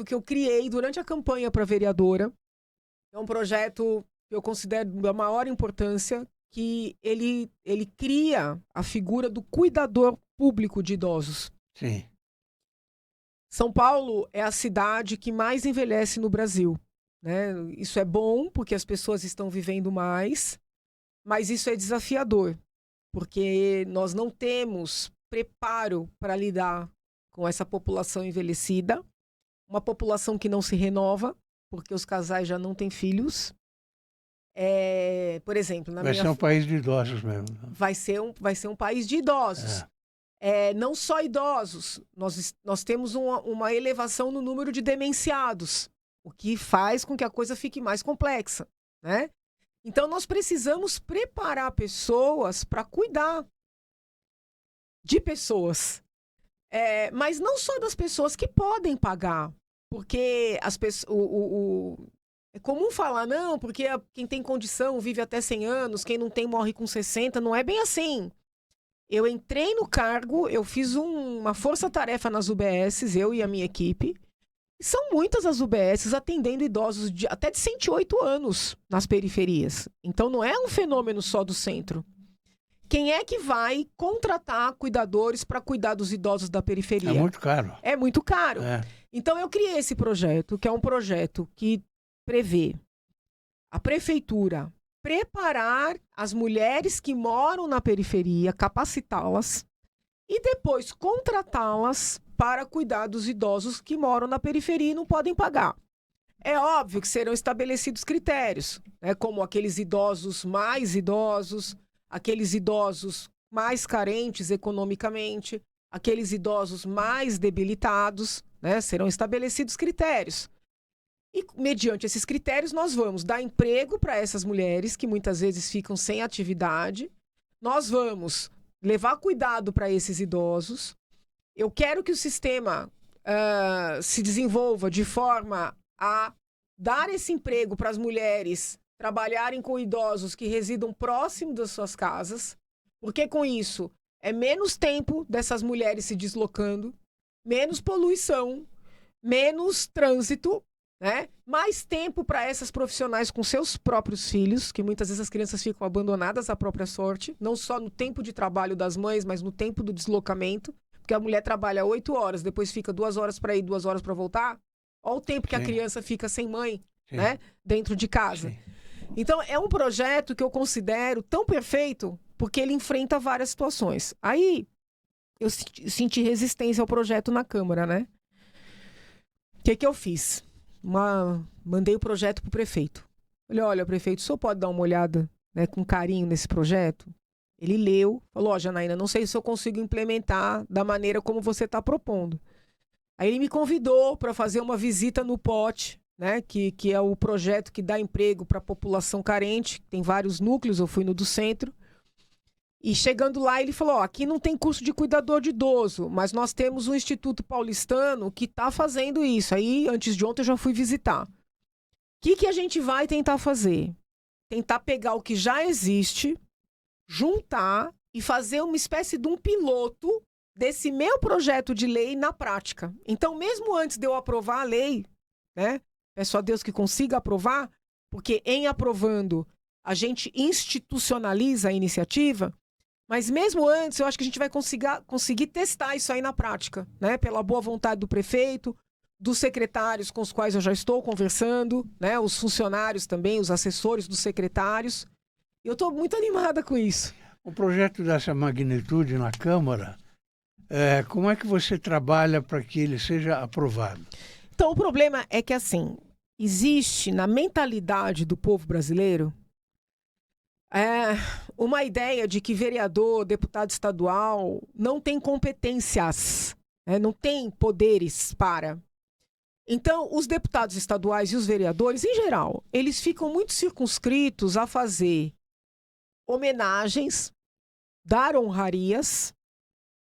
que eu criei durante a campanha para vereadora. É um projeto que eu considero da maior importância, que ele cria a figura do cuidador público de idosos. Sim. São Paulo é a cidade que mais envelhece no Brasil, né? Isso é bom porque as pessoas estão vivendo mais, mas isso é desafiador, porque nós não temos preparo para lidar com essa população envelhecida, uma população que não se renova, porque os casais já não têm filhos. Por exemplo, vai ser um país de idosos mesmo. Vai ser um país de idosos. Não só idosos, nós temos uma elevação no número de demenciados, o que faz com que a coisa fique mais complexa, né? Então, nós precisamos preparar pessoas para cuidar de pessoas, mas não só das pessoas que podem pagar, porque é comum falar, não, porque quem tem condição vive até 100 anos, quem não tem morre com 60, não é bem assim. Eu entrei no cargo, eu fiz uma força-tarefa nas UBSs, eu e a minha equipe. São muitas as UBSs atendendo idosos até de 108 anos nas periferias. Então não é um fenômeno só do centro. Quem é que vai contratar cuidadores para cuidar dos idosos da periferia? É muito caro. É muito caro. Então eu criei esse projeto, que é um projeto que prevê a prefeitura preparar as mulheres que moram na periferia, capacitá-las e depois contratá-las para cuidar dos idosos que moram na periferia e não podem pagar. É óbvio que serão estabelecidos critérios, né, como aqueles idosos mais idosos, aqueles idosos mais carentes economicamente, aqueles idosos mais debilitados, né, serão estabelecidos critérios. E, mediante esses critérios, nós vamos dar emprego para essas mulheres que muitas vezes ficam sem atividade. Nós vamos levar cuidado para esses idosos. Eu quero que o sistema se desenvolva de forma a dar esse emprego para as mulheres trabalharem com idosos que residam próximo das suas casas, porque com isso é menos tempo dessas mulheres se deslocando, menos poluição, menos trânsito, né? Mais tempo para essas profissionais com seus próprios filhos, que muitas vezes as crianças ficam abandonadas à própria sorte, não só no tempo de trabalho das mães, mas no tempo do deslocamento, porque a mulher trabalha 8 horas, depois fica 2 horas para ir, 2 horas para voltar. Olha o tempo que a criança fica sem mãe, né? Dentro de casa. Sim. Então, é um projeto que eu considero tão perfeito, porque ele enfrenta várias situações. Aí, eu senti resistência ao projeto na Câmara, né? O que eu fiz? Mandei o projeto para o prefeito. Falei, olha, prefeito, o senhor pode dar uma olhada, né, com carinho nesse projeto? Ele leu, falou, ó, Janaína, não sei se eu consigo implementar da maneira como você está propondo. Aí ele me convidou para fazer uma visita no POT, né, que é o projeto que dá emprego para a população carente, tem vários núcleos, eu fui no do centro. E chegando lá, ele falou, ó, aqui não tem curso de cuidador de idoso, mas nós temos um Instituto Paulistano que está fazendo isso. Aí, antes de ontem, eu já fui visitar. O que a gente vai tentar fazer? Tentar pegar o que já existe, juntar e fazer uma espécie de um piloto desse meu projeto de lei na prática. Então, mesmo antes de eu aprovar a lei, né, peço a Deus que consiga aprovar, porque em aprovando a gente institucionaliza a iniciativa, mas mesmo antes eu acho que a gente vai conseguir testar isso aí na prática, né, pela boa vontade do prefeito, dos secretários com os quais eu já estou conversando, né, os funcionários também, os assessores dos secretários. Eu estou muito animada com isso. Um projeto dessa magnitude na Câmara, como é que você trabalha para que ele seja aprovado? Então, o problema é que, assim, existe na mentalidade do povo brasileiro uma ideia de que vereador, deputado estadual não tem competências, né, não tem poderes para. Então, os deputados estaduais e os vereadores, em geral, eles ficam muito circunscritos a fazer homenagens, dar honrarias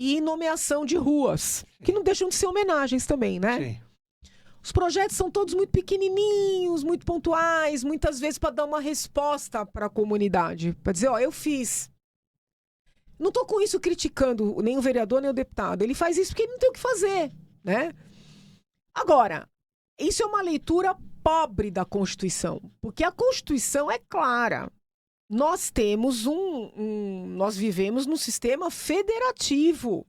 e nomeação de ruas, que não deixam de ser homenagens também, né? Sim. Os projetos são todos muito pequenininhos, muito pontuais, muitas vezes para dar uma resposta para a comunidade, para dizer, ó, eu fiz. Não estou com isso criticando nem o vereador nem o deputado, ele faz isso porque ele não tem o que fazer, né? Agora, isso é uma leitura pobre da Constituição, porque a Constituição é clara. Nós temos nós vivemos num sistema federativo.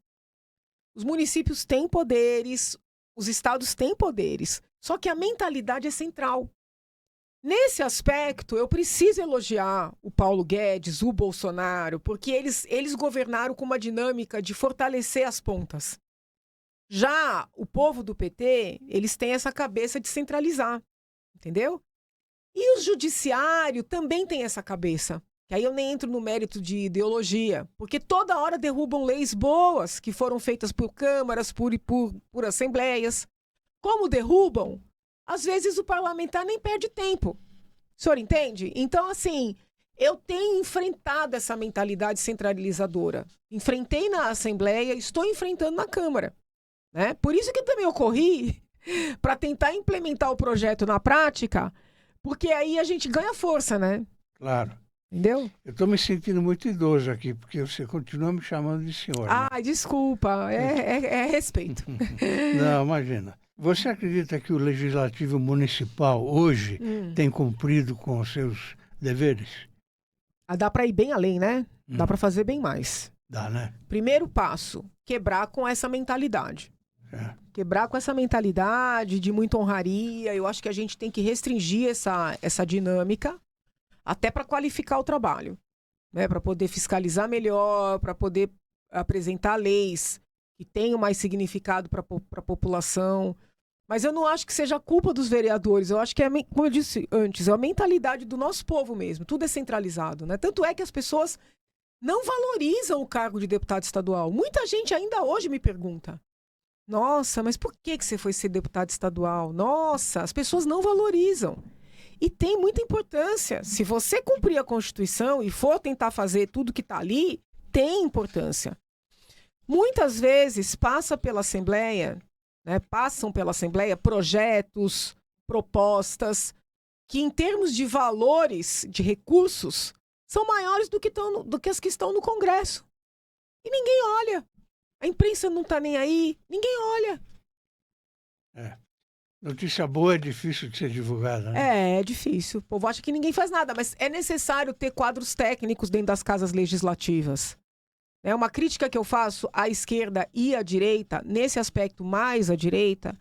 Os municípios têm poderes, os estados têm poderes, só que a mentalidade é central. Nesse aspecto, eu preciso elogiar o Paulo Guedes, o Bolsonaro, porque eles governaram com uma dinâmica de fortalecer as pontas. Já o povo do PT, eles têm essa cabeça de centralizar, entendeu? E o judiciário também tem essa cabeça. Que aí eu nem entro no mérito de ideologia, porque toda hora derrubam leis boas que foram feitas por câmaras, por assembleias. Como derrubam, às vezes o parlamentar nem perde tempo. O senhor entende? Então, assim, eu tenho enfrentado essa mentalidade centralizadora. Enfrentei na Assembleia, estou enfrentando na Câmara. Né? Por isso que eu também ocorri para tentar implementar o projeto na prática, porque aí a gente ganha força, né? Claro. Entendeu? Eu estou me sentindo muito idoso aqui, porque você continua me chamando de senhor. Ah, né? Desculpa, é respeito. Não, imagina. Você acredita que o Legislativo Municipal hoje tem cumprido com os seus deveres? Dá para ir bem além, né? Dá para fazer bem mais. Dá, né? Primeiro passo, quebrar com essa mentalidade. Quebrar com essa mentalidade de muita honraria. Eu acho que a gente tem que restringir essa dinâmica até para qualificar o trabalho, né? Para poder fiscalizar melhor, para poder apresentar leis que tenham mais significado para a população. Mas eu não acho que seja culpa dos vereadores. Eu acho que, como eu disse antes, é a mentalidade do nosso povo mesmo. Tudo é centralizado, né? Tanto é que as pessoas não valorizam o cargo de deputado estadual. Muita gente ainda hoje me pergunta. Nossa, mas por que que você foi ser deputado estadual? Nossa, as pessoas não valorizam. E tem muita importância. Se você cumprir a Constituição e for tentar fazer tudo que está ali, tem importância. Muitas vezes passa pela Assembleia, né, passam pela Assembleia projetos, propostas, que em termos de valores, de recursos, são maiores do que as que estão no Congresso. E ninguém olha. A imprensa não está nem aí, ninguém olha. É. Notícia boa é difícil de ser divulgada, né? É difícil. O povo acha que ninguém faz nada, mas é necessário ter quadros técnicos dentro das casas legislativas. É uma crítica que eu faço à esquerda e à direita, nesse aspecto mais à direita,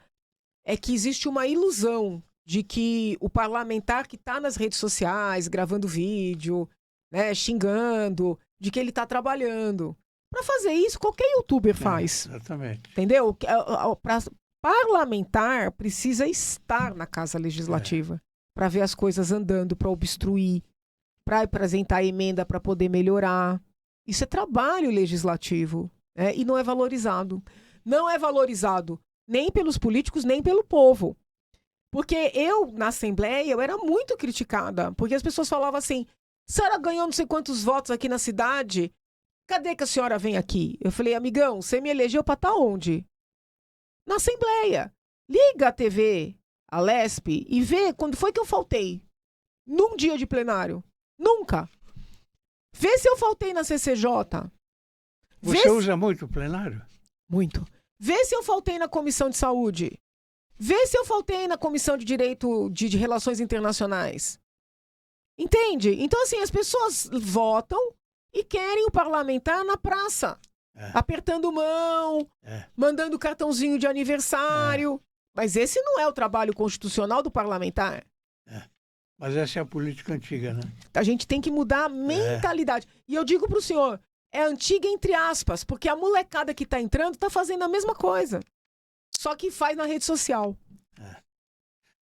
é que existe uma ilusão de que o parlamentar que está nas redes sociais, gravando vídeo, né, xingando, de que ele está trabalhando. Para fazer isso, qualquer youtuber faz. Exatamente. Entendeu? Parlamentar precisa estar na Casa Legislativa para ver as coisas andando, para obstruir, para apresentar emenda para poder melhorar. Isso é trabalho legislativo, né? E não é valorizado. Não é valorizado nem pelos políticos, nem pelo povo. Porque eu, na Assembleia, eu era muito criticada, porque as pessoas falavam assim, a senhora ganhou não sei quantos votos aqui na cidade, cadê que a senhora vem aqui? Eu falei, amigão, você me elegeu para estar onde? Na Assembleia. Liga a TV, a Lespe, e vê quando foi que eu faltei. Num dia de plenário. Nunca. Vê se eu faltei na CCJ. Você usa muito o plenário? Muito. Vê se eu faltei na Comissão de Saúde. Vê se eu faltei na Comissão de Direito de Relações Internacionais. Entende? Então, assim, as pessoas votam e querem o parlamentar na praça. Apertando mão, mandando cartãozinho de aniversário. Mas esse não é o trabalho constitucional do parlamentar. Mas essa é a política antiga, né? A gente tem que mudar a mentalidade. E eu digo para o senhor, é antiga entre aspas, porque a molecada que está entrando está fazendo a mesma coisa. Só que faz na rede social.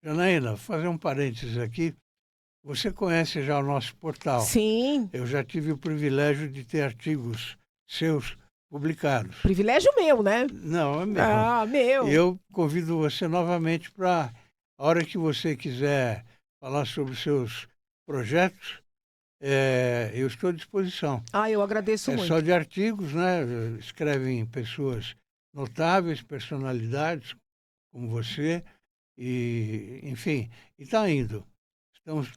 Janaína, vou fazer um parênteses aqui. Você conhece já o nosso portal? Sim. Eu já tive o privilégio de ter artigos seus publicados. Privilégio meu, né? Não, é meu. Ah, meu. E eu convido você novamente para, a hora que você quiser falar sobre os seus projetos, eu estou à disposição. Ah, eu agradeço muito. É só de artigos, né? Escrevem pessoas notáveis, personalidades como você, e, enfim, e está indo. Estamos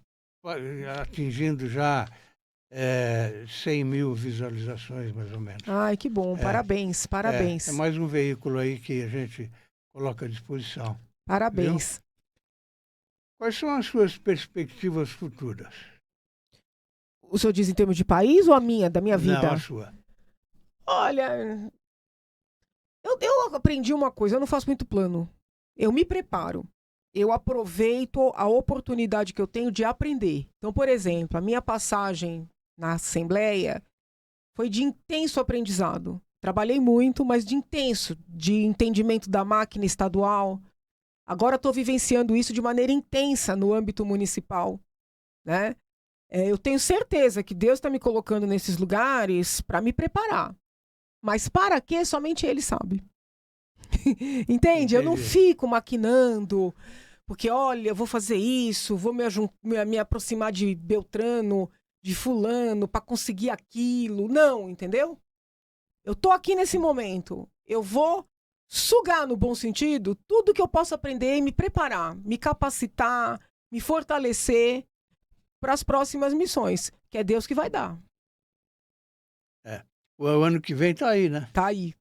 atingindo já 100 mil visualizações, mais ou menos. Ai, que bom. Parabéns, parabéns. É mais um veículo aí que a gente coloca à disposição. Parabéns. Viu? Quais são as suas perspectivas futuras? O senhor diz em termos de país ou a minha, da minha vida? Não, a sua. Olha, eu aprendi uma coisa, eu não faço muito plano. Eu me preparo. Eu aproveito a oportunidade que eu tenho de aprender. Então, por exemplo, a minha passagem na Assembleia foi de intenso aprendizado. Trabalhei muito, mas de intenso, de entendimento da máquina estadual. Agora estou vivenciando isso de maneira intensa no âmbito municipal, né? Eu tenho certeza que Deus está me colocando nesses lugares para me preparar. Mas para quê? Somente Ele sabe. Entende? Entendi. Eu não fico maquinando, porque olha, eu vou fazer isso, vou me aproximar de Beltrano, de fulano, para conseguir aquilo. Não, entendeu? Eu tô aqui nesse momento. Eu vou sugar, no bom sentido, tudo que eu posso aprender e me preparar, me capacitar, me fortalecer para as próximas missões, que é Deus que vai dar. O ano que vem está aí, né? Tá aí.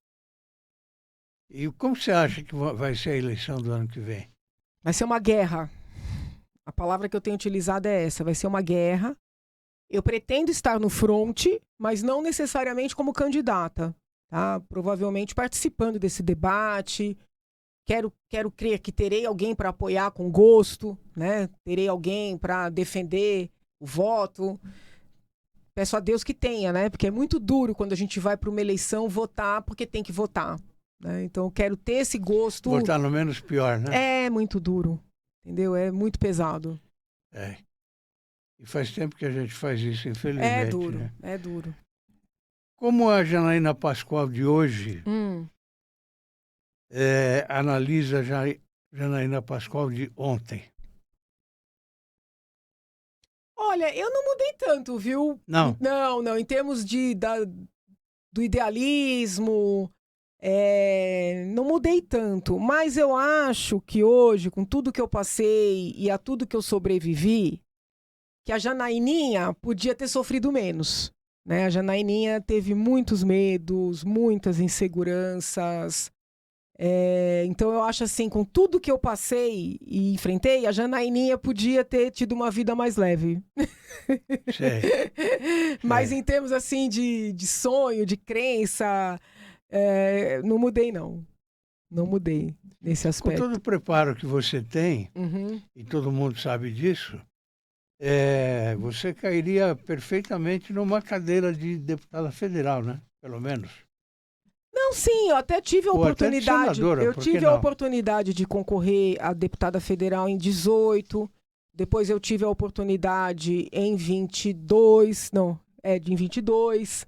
E como você acha que vai ser a eleição do ano que vem? Vai ser uma guerra. A palavra que eu tenho utilizado é essa, vai ser uma guerra. Eu pretendo estar no fronte, mas não necessariamente como candidata, tá? Provavelmente participando desse debate. Quero crer que terei alguém para apoiar com gosto, né? Terei alguém para defender o voto. Peço a Deus que tenha, né? Porque é muito duro quando a gente vai para uma eleição votar porque tem que votar, né? Então eu quero ter esse gosto. Votar no menos pior, né? É muito duro, entendeu? É muito pesado. E faz tempo que a gente faz isso, infelizmente. É duro, né? é duro. Como a Janaína Pascoal de hoje analisa Janaína Pascoal de ontem? Olha, eu não mudei tanto, viu? Não. Não. Em termos do idealismo, não mudei tanto. Mas eu acho que hoje, com tudo que eu passei e a tudo que eu sobrevivi, que a Janaininha podia ter sofrido menos, né? A Janaininha teve muitos medos, muitas inseguranças. Então eu acho assim, com tudo que eu passei e enfrentei, a Janaininha podia ter tido uma vida mais leve. Sei. Mas em termos assim de sonho, de crença, não mudei não. Não mudei nesse aspecto. Com todo o preparo que você tem, e todo mundo sabe disso, você cairia perfeitamente numa cadeira de deputada federal, né? Pelo menos. Não, sim, eu até tive a oportunidade. Até de senadora, eu tive a oportunidade de concorrer a deputada federal em 18. Depois eu tive a oportunidade em 22. Não, em 22.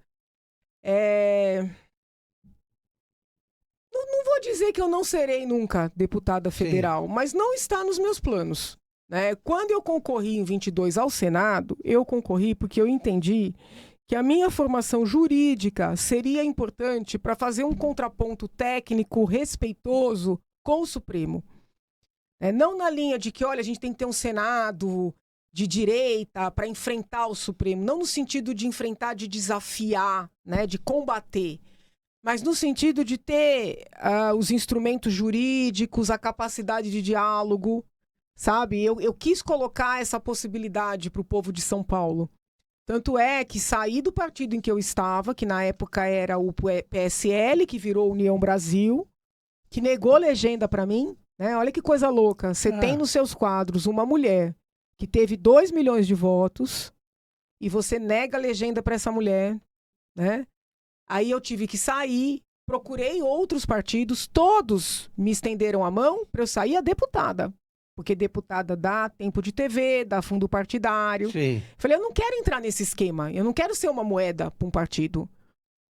Não vou dizer que eu não serei nunca deputada federal, sim, mas não está nos meus planos, né? Quando eu concorri em 22 ao Senado, eu concorri porque eu entendi que a minha formação jurídica seria importante para fazer um contraponto técnico respeitoso com o Supremo. Não na linha de que, olha, a gente tem que ter um Senado de direita para enfrentar o Supremo, não no sentido de enfrentar, de desafiar, né, de combater, mas no sentido de ter os instrumentos jurídicos, a capacidade de diálogo, sabe? Eu quis colocar essa possibilidade para o povo de São Paulo. Tanto é que saí do partido em que eu estava, que na época era o PSL, que virou União Brasil, que negou legenda para mim, né? Olha que coisa louca. Você tem nos seus quadros uma mulher que teve 2 milhões de votos e você nega a legenda para essa mulher, né? Aí eu tive que sair, procurei outros partidos, todos me estenderam a mão para eu sair a deputada. Porque deputada dá tempo de TV, dá fundo partidário. Sim. Falei, eu não quero entrar nesse esquema. Eu não quero ser uma moeda para um partido.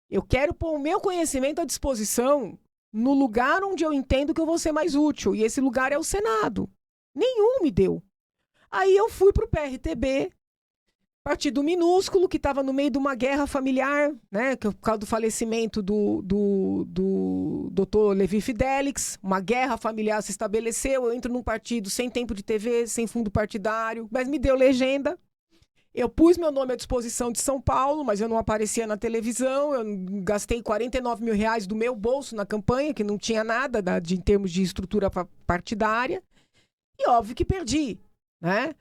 Eu quero pôr o meu conhecimento à disposição no lugar onde eu entendo que eu vou ser mais útil. E esse lugar é o Senado. Nenhum me deu. Aí eu fui para o PRTB, partido minúsculo, que estava no meio de uma guerra familiar, né? Por causa do falecimento do doutor Levi Fidelix, uma guerra familiar se estabeleceu. Eu entro num partido sem tempo de TV, sem fundo partidário, mas me deu legenda. Eu pus meu nome à disposição de São Paulo, mas eu não aparecia na televisão. Eu gastei 49 mil reais do meu bolso na campanha, que não tinha nada em termos de estrutura partidária. E óbvio que perdi, né?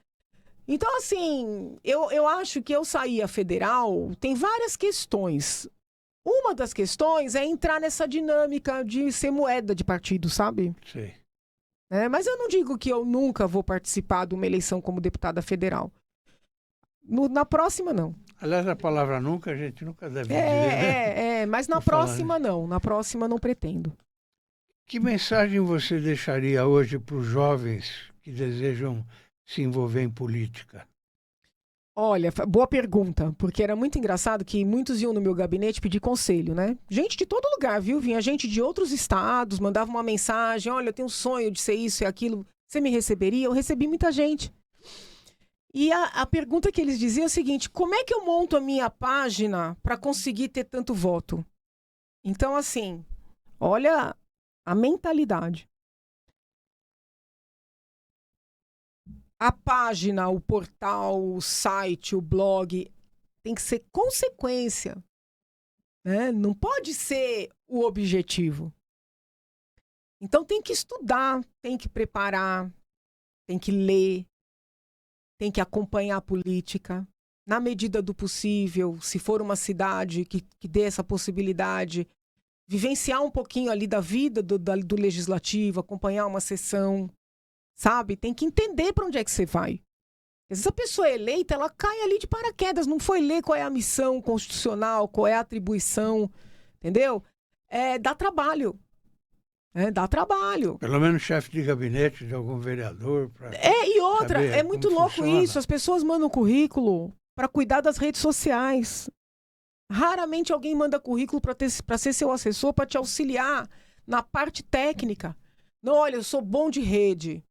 Então, assim, eu acho que eu sair a federal tem várias questões. Uma das questões é entrar nessa dinâmica de ser moeda de partido, sabe? Sim. Mas eu não digo que eu nunca vou participar de uma eleição como deputada federal. Na próxima, não. Aliás, a palavra nunca, a gente nunca deve dizer, né? Mas na próxima, não. Na próxima, não pretendo. Que mensagem você deixaria hoje para os jovens que desejam se envolver em política? Olha, boa pergunta, porque era muito engraçado que muitos iam no meu gabinete pedir conselho, né? Gente de todo lugar, viu? Vinha gente de outros estados, mandava uma mensagem, olha, eu tenho um sonho de ser isso e aquilo, você me receberia? Eu recebi muita gente. E a pergunta que eles diziam é o seguinte, como é que eu monto a minha página para conseguir ter tanto voto? Então, assim, olha a mentalidade. A página, o portal, o site, o blog, tem que ser consequência, né? Não pode ser o objetivo. Então tem que estudar, tem que preparar, tem que ler, tem que acompanhar a política. Na medida do possível, se for uma cidade que dê essa possibilidade, vivenciar um pouquinho ali da vida do legislativo, acompanhar uma sessão. Sabe? Tem que entender para onde é que você vai. Às vezes a pessoa é eleita, ela cai ali de paraquedas, não foi ler qual é a missão constitucional, qual é a atribuição, entendeu? Dá trabalho. Dá trabalho. Pelo menos chefe de gabinete de algum vereador. E outra, é muito louco funciona. Isso, as pessoas mandam currículo para cuidar das redes sociais. Raramente alguém manda currículo para ser seu assessor, para te auxiliar na parte técnica. Não, olha, eu sou bom de rede.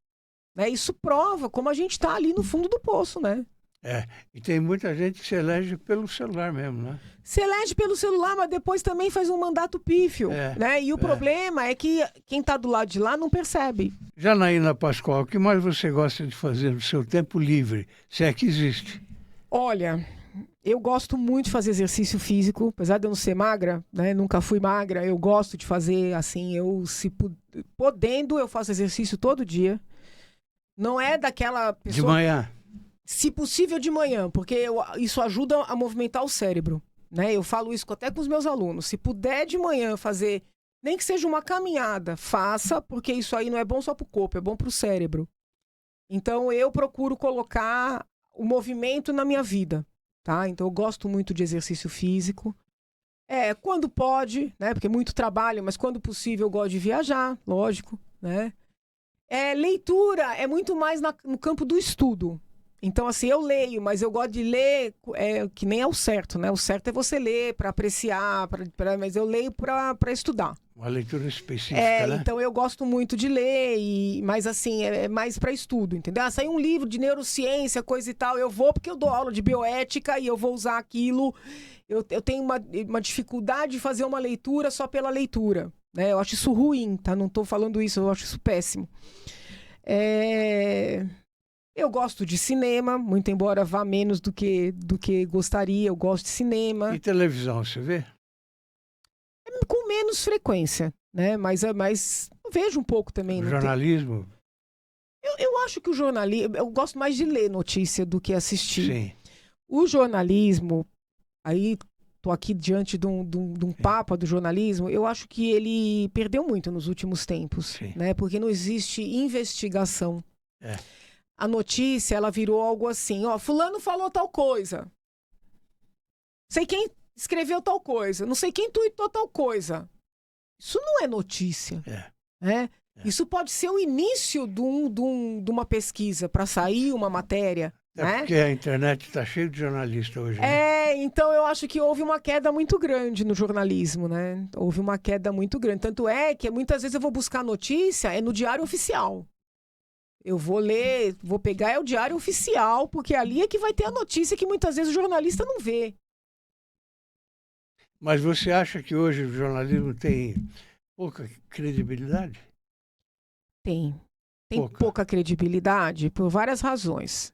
Né? Isso prova como a gente está ali no fundo do poço, né? E tem muita gente que se elege pelo celular mesmo, né? Se elege pelo celular, mas depois também faz um mandato pífio, né? E o problema é que quem está do lado de lá não percebe. Janaína Pascoal, o que mais você gosta de fazer no seu tempo livre, se é que existe? Olha, eu gosto muito de fazer exercício físico, apesar de eu não ser magra, né? Nunca fui magra, eu gosto de fazer, assim, podendo, eu faço exercício todo dia. Não é daquela pessoa... De manhã? Se possível de manhã, porque isso ajuda a movimentar o cérebro, né? Eu falo isso até com os meus alunos. Se puder de manhã fazer, nem que seja uma caminhada, faça, porque isso aí não é bom só para o corpo, é bom para o cérebro. Então eu procuro colocar o movimento na minha vida, tá? Então eu gosto muito de exercício físico. Quando pode, né? Porque é muito trabalho, mas quando possível eu gosto de viajar, lógico, né? Leitura é muito mais no campo do estudo. Então, assim, eu leio, mas eu gosto de ler, que nem é o certo, né? O certo é você ler para apreciar, mas eu leio para estudar. Uma leitura específica, né? Então eu gosto muito de ler, mas assim, é mais para estudo, entendeu? Saiu um livro de neurociência, coisa e tal, eu vou porque eu dou aula de bioética e eu vou usar aquilo. Eu tenho uma dificuldade de fazer uma leitura só pela leitura, né? Eu acho isso ruim, tá? Não estou falando isso, eu acho isso péssimo. Eu gosto de cinema, muito embora vá menos do que gostaria, eu gosto de cinema. E televisão, você vê? Com menos frequência, né? Mas eu vejo um pouco também. Jornalismo? Eu acho que o jornalismo... Eu gosto mais de ler notícia do que assistir. Sim. O jornalismo, aí tô aqui diante de um papa do jornalismo, eu acho que ele perdeu muito nos últimos tempos, né? Porque não existe investigação. A notícia, ela virou algo assim, fulano falou tal coisa. Sei quem escreveu tal coisa. Não sei quem tuitou tal coisa. Isso não é notícia. Isso pode ser o início de uma pesquisa para sair uma matéria. Né? Porque a internet está cheia de jornalista hoje. Né? Então eu acho que houve uma queda muito grande no jornalismo, né? Houve uma queda muito grande. Tanto é que muitas vezes eu vou buscar notícia no Diário Oficial. Eu vou ler, vou pegar o Diário Oficial, porque ali é que vai ter a notícia que muitas vezes o jornalista não vê. Mas você acha que hoje o jornalismo tem pouca credibilidade? Tem pouca credibilidade por várias razões.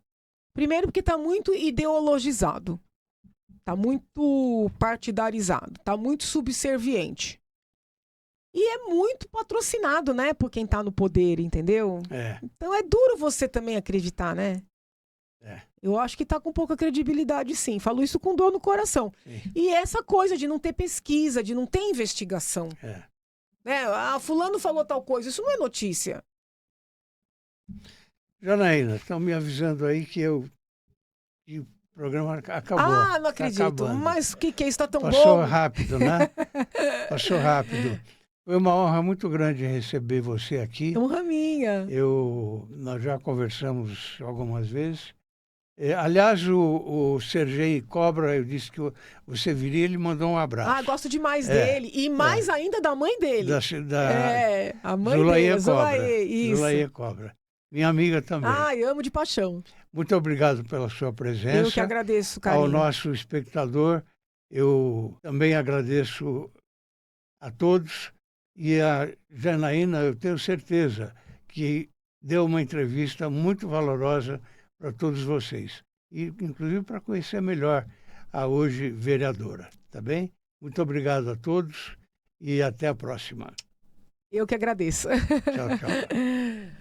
Primeiro porque está muito ideologizado, está muito partidarizado, está muito subserviente. E é muito patrocinado, né, por quem está no poder, entendeu? Então é duro você também acreditar, né? Eu acho que está com pouca credibilidade, sim. Falo isso com dor no coração. Sim. E essa coisa de não ter pesquisa, de não ter investigação. Né? Fulano falou tal coisa, isso não é notícia. Janaína, estão me avisando aí que o programa acabou. Não acredito. Mas o que é isso? Está tão bom. Passou rápido, né? Passou rápido. Foi uma honra muito grande receber você aqui. Honra minha. Nós já conversamos algumas vezes. Aliás, o Sergei Cobra, eu disse que você viria, ele mandou um abraço. Gosto demais dele. E mais ainda da mãe dele. A mãe Zulaia dele. Cobra. Isso. Zulaia Cobra. Minha amiga também. Amo de paixão. Muito obrigado pela sua presença. Eu que agradeço, carinho. Ao nosso espectador, eu também agradeço a todos. E a Janaína, eu tenho certeza que deu uma entrevista muito valorosa para todos vocês. E, inclusive, para conhecer melhor a hoje vereadora. Tá bem? Muito obrigado a todos e até a próxima. Eu que agradeço. Tchau, tchau.